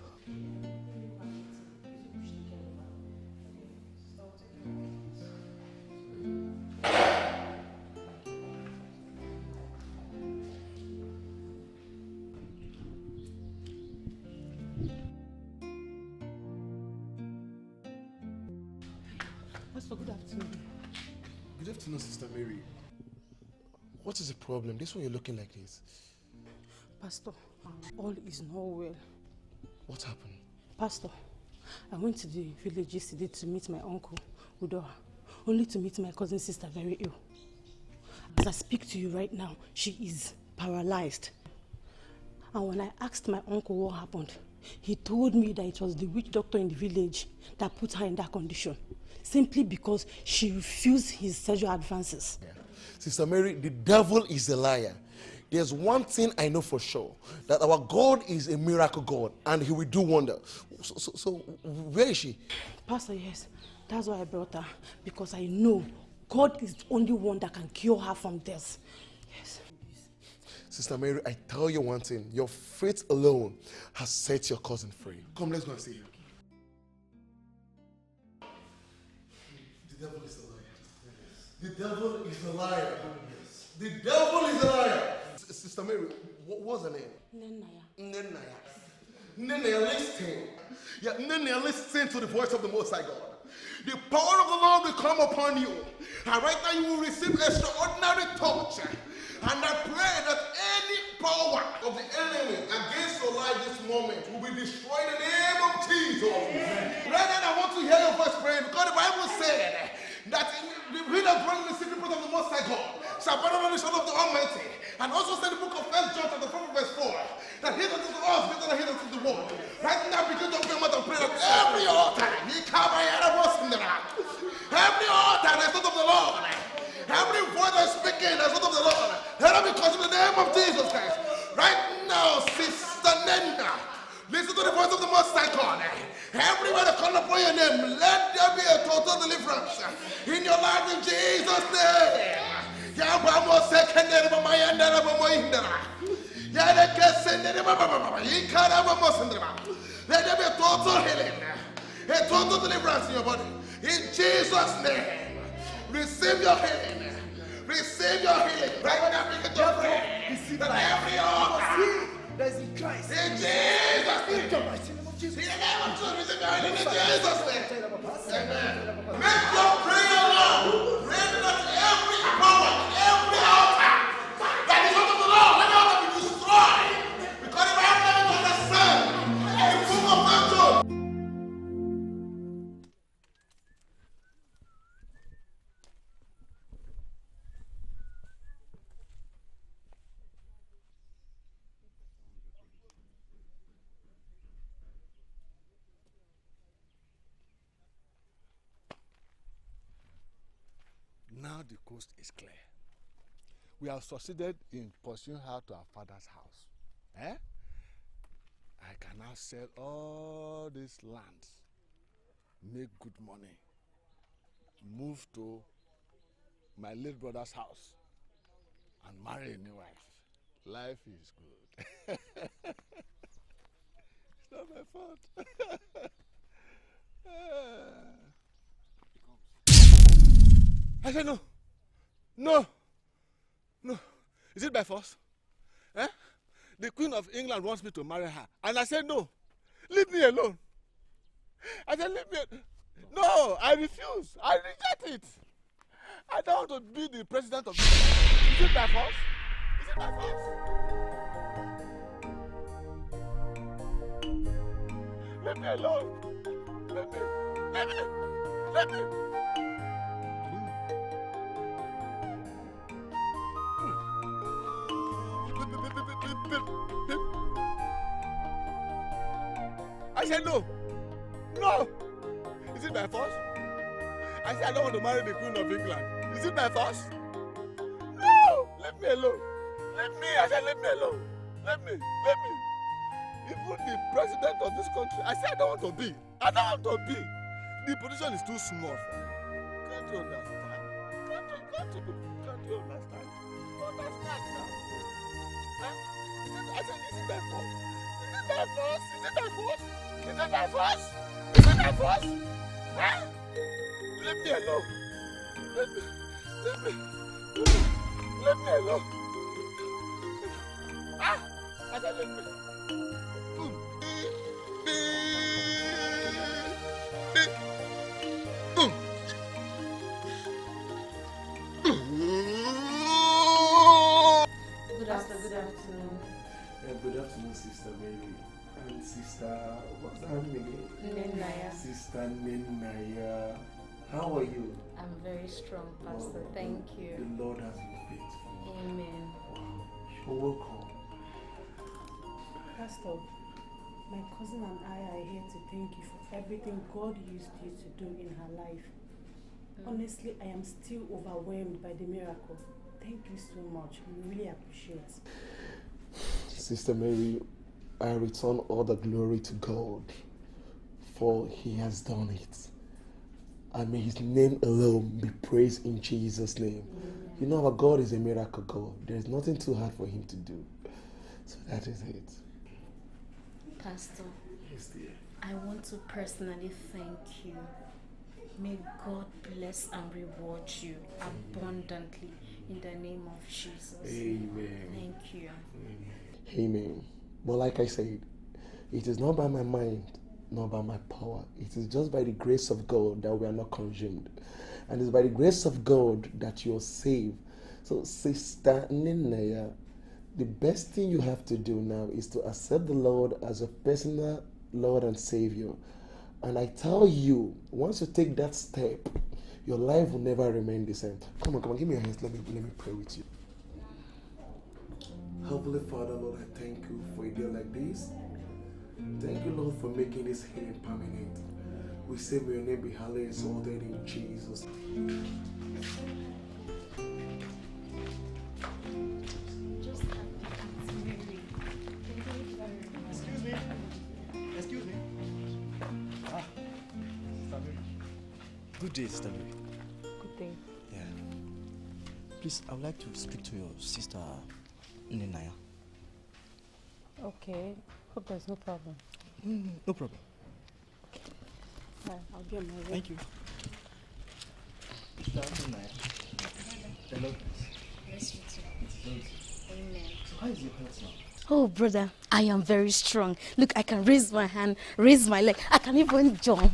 Pastor, good afternoon. Good afternoon, Sister Mary. What is the problem? This one you're looking like this. Pastor, all is not well. What happened? Pastor, I went to the village yesterday to meet my uncle, Udoha, only to meet my cousin sister very ill. As I speak to you right now, she is paralyzed. And when I asked my uncle what happened, he told me that it was the witch doctor in the village that put her in that condition, simply because she refused his surgery advances. Yeah. Sister Mary, the devil is a liar. There's one thing I know for sure, that our God is a miracle God and he will do wonder. So where is she? Pastor, yes, that's why I brought her, because I know God is the only one that can cure her from death. Yes. Sister Mary, I tell you one thing, your faith alone has set your cousin free. Come, let's go and see her. The devil is a liar. The devil is a liar. The devil is a liar. Sister Mary, what's her name? Nenaya, listen. Yeah, Nenaya, listen to the voice of the Most High God. The power of the Lord will come upon you. And right now you will receive extraordinary touch. And I pray that any power of the enemy against your life this moment will be destroyed in the name of Jesus. Brethren, I want to hear your voice praying, because the Bible said that we that dwell in the secret place of the Most High God shall abide under the shadow of the Almighty. And also said in the book of 1 John chapter 4 verse 4 that he that is to us better than he that is to the world. Right now begin to open your mouth and pray that every altar, every altar is not of the Lord. Every voice that is speaking is not of the Lord. Let it be consumed in the name of Jesus Christ. Right now, Sister Nenda, listen to the voice of the Most High God. Everywhere they call upon your name, let there be a total deliverance in your life in Jesus' name. Let there be a total healing, a total deliverance in your body. In Jesus' name, receive your healing. Receive your healing. Right now, begin to pray. Receive that every altar that is in Christ. In Jesus' name. In the name of Jesus. Receive your healing in Jesus' name. Amen. Make your prayer loud. Pray that every power, every altar that is not of the Lord, let the altar be destroyed. Because if I have never to understand, the book of Accusations. Now the coast is clear. We have succeeded in pursuing her to our father's house. Eh? I can now sell all these lands, make good money, move to my late brother's house, and marry a new wife. Life is good. It's not my fault. I said no. No. No. Is it by force? Eh? The Queen of England wants me to marry her. And I said no. Leave me alone. I said leave me alone. No, I refuse. I reject it. I don't want to be the president of England. Is it by force? Is it by force? Leave me alone. Leave me. Leave me. Leave me. I said no. No. Is it by force? I said I don't want to marry the Queen of England. Is it by force? No. Leave me alone. Leave me. I said leave me alone. Leave me. Leave me. Even the president of this country, I said I don't want to be. I don't want to be. The position is too small for me. Can't you understand? Can't you understand? Understand now? Huh? I said, is it my fault? Is it my fault? Is it my fault? Is it my fault? Is it my fault? Huh? Leave me alone. Leave me alone. Ah! I said, leave me. Good afternoon. Good afternoon, Sister Mary. And Sister, what's her name again? Naija. Sister Naija. How are you? I'm very strong, Pastor. Thank you. The Lord has been faithful. Amen. You're welcome. Pastor, my cousin and I are here to thank you for everything God used you to do in her life. Honestly, I am still overwhelmed by the miracle. Thank you so much. We really appreciate it. Sister Mary, I return all the glory to God, for He has done it. And may His name alone be praised in Jesus' name. You know, our God is a miracle God. There is nothing too hard for Him to do. So that is it. Pastor, Yes, dear. I want to personally thank you. May God bless and reward you abundantly in the name of Jesus. Amen. Thank you. Amen. But like I said, it is not by my mind, not by my power. It is just by the grace of God that we are not consumed. And it's by the grace of God that you are saved. So, Sister Naija, the best thing you have to do now is to accept the Lord as a personal Lord and Savior. And I tell you, once you take that step, your life will never remain the same. Come on, give me your hands. Let me pray with you. Heavenly Father, Lord, I thank you for a day like this. Thank you, Lord, for making this healing permanent. We say, may your name be highly exalted in Jesus. Excuse me. Ah, Good day, Sister Mary. Good day. Yeah. Please, I would like to speak to your sister, Naija. Okay. Hope there's no problem. No problem. I'll be on my way. Thank you. Sister Naija. Hello. Bless you too. Amen. So how is your health now? Oh, brother, I am very strong. Look, I can raise my hand, raise my leg. I can even jump.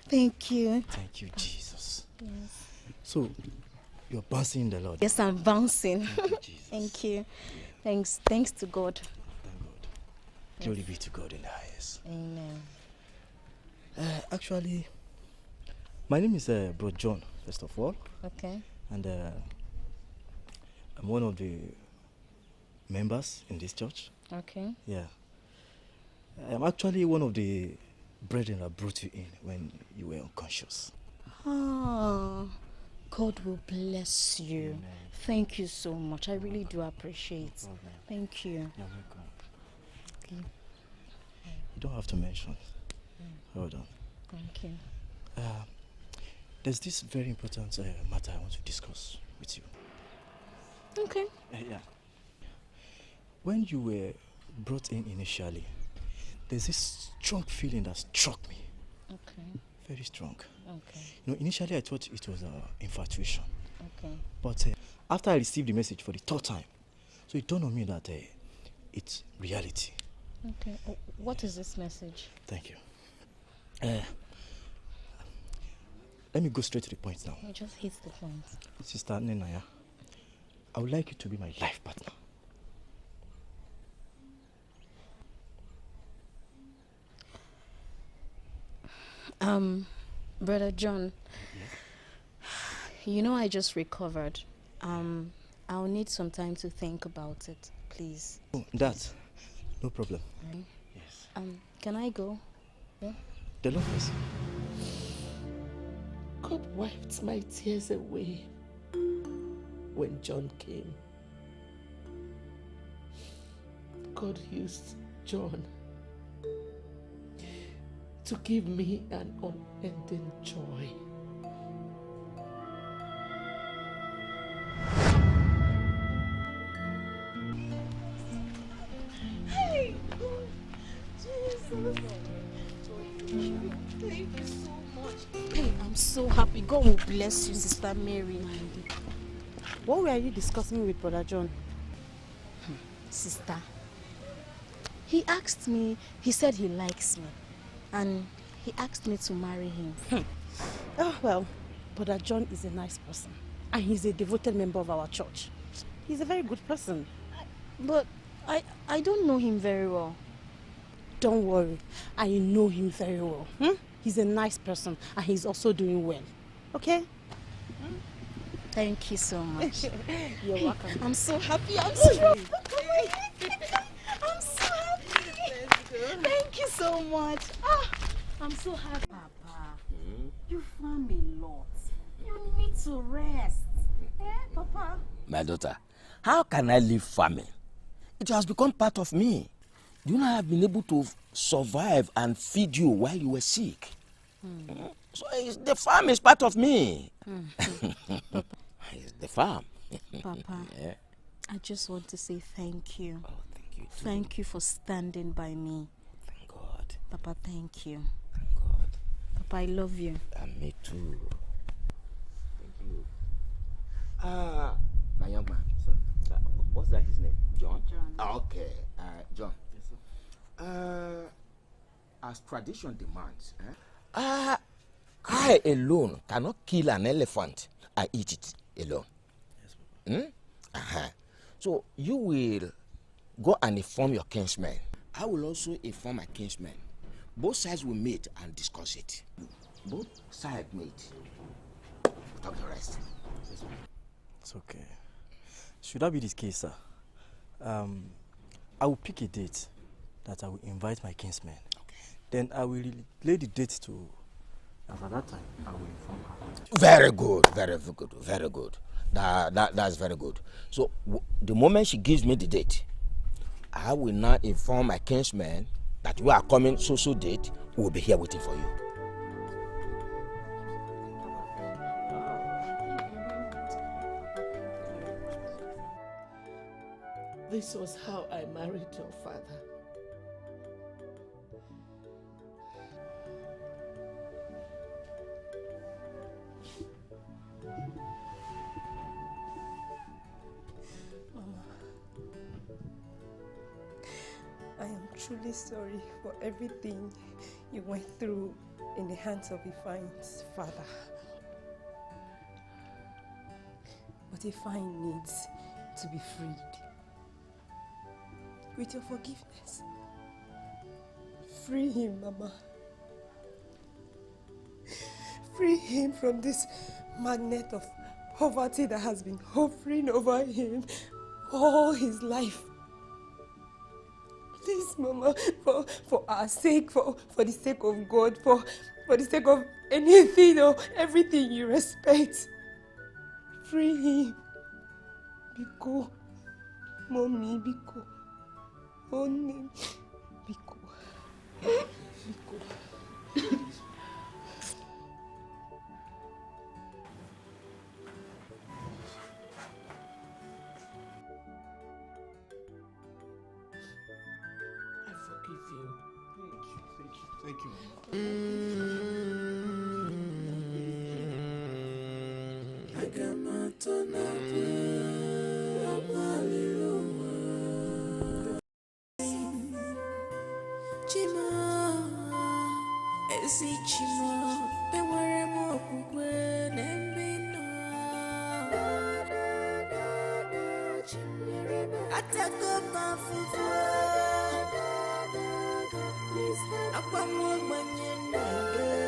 Thank you. Thank you, Jesus. Yes. So, you're bouncing in the Lord. Yes, I'm bouncing. Thank you, Jesus. Thank you. Thanks to God. Glory be to God in the highest. Amen. Actually, my name is Bro John, first of all. Okay. And I'm one of the members in this church. Okay. Yeah. I'm actually one of the brethren that brought you in when you were unconscious. Oh, God will bless you. Amen. Thank you so much. I really do appreciate it. Thank you. You're welcome. Okay. You don't have to mention. Hold on. Thank you. There's this very important matter I want to discuss with you. Okay. Yeah. When you were brought in initially, there's this strong feeling that struck me. Okay. Very strong. Okay. You know, initially I thought it was infatuation. Okay. But after I received the message for the third time, so it dawned on me that it's reality. Okay. What is this message? Thank you. Let me go straight to the point now. You just hit the point. Sister Naija, I would like you to be my life partner. Brother John, you know I just recovered. I'll need some time to think about it, please. Oh, that, no problem. Right? Yes. Can I go? Yeah. The Lord bless you. God wiped my tears away when John came. God used John to give me an unending joy. Hey, God, Jesus. Thank you so much. Hey, I'm so happy. God will bless you, Sister Mary. What were you discussing with Brother John? Sister, he asked me, he said he likes me, and he asked me to marry him. Oh, well, Brother John is a nice person, and he's a devoted member of our church. He's a very good person. But I don't know him very well. Don't worry, I know him very well. He's a nice person, and he's also doing well. Okay? Thank you so much. You're welcome. I'm so happy. I'm so happy. I'm so happy. Thank you so much. I'm so happy. Papa, you farm a lot. You need to rest. Papa? My daughter, how can I leave farming? It has become part of me. You know, I have been able to survive and feed you while you were sick. So the farm is part of me. It's the farm. Papa, Yeah. I just want to say thank you. Oh, thank you too. Thank you for standing by me. Thank God. Papa, thank you. Thank God. Papa, I love you. And me too. Thank you. My young man. Sir. What's that his name? John? John. Okay. John. Yes, sir. As tradition demands, I alone cannot kill an elephant and eat it alone. Yes, Papa. So you will go and inform your kinsmen. I will also inform my kinsmen. Both sides will meet and discuss it. Both sides meet. Talk the rest. It's okay. Should that be the case, sir? I will pick a date that I will invite my kinsmen. Okay. Then I will lay the date to. And at that time, I will inform her. Very good, very good, very good. That's very good. So the moment she gives me the date, I will now inform my kinsmen that you are coming so date. We will be here waiting for you. This was how I married your father. Mama, I am truly sorry for everything you went through in the hands of Ifeanyi's father. But Ifeanyi needs to be freed. With your forgiveness, free him, Mama. Free him from this magnet of poverty that has been hovering over him all his life. Please, Mama, for our sake, for the sake of God, for the sake of anything or everything you respect, free him. Biko, Mommy, Biko. Only Biko. Biko. I forgive you. Thank you. Chima, esi chima, enwere m okwukwe n'ebe nọ. Atako m afụfụ, akwa m ogbenye ndụ.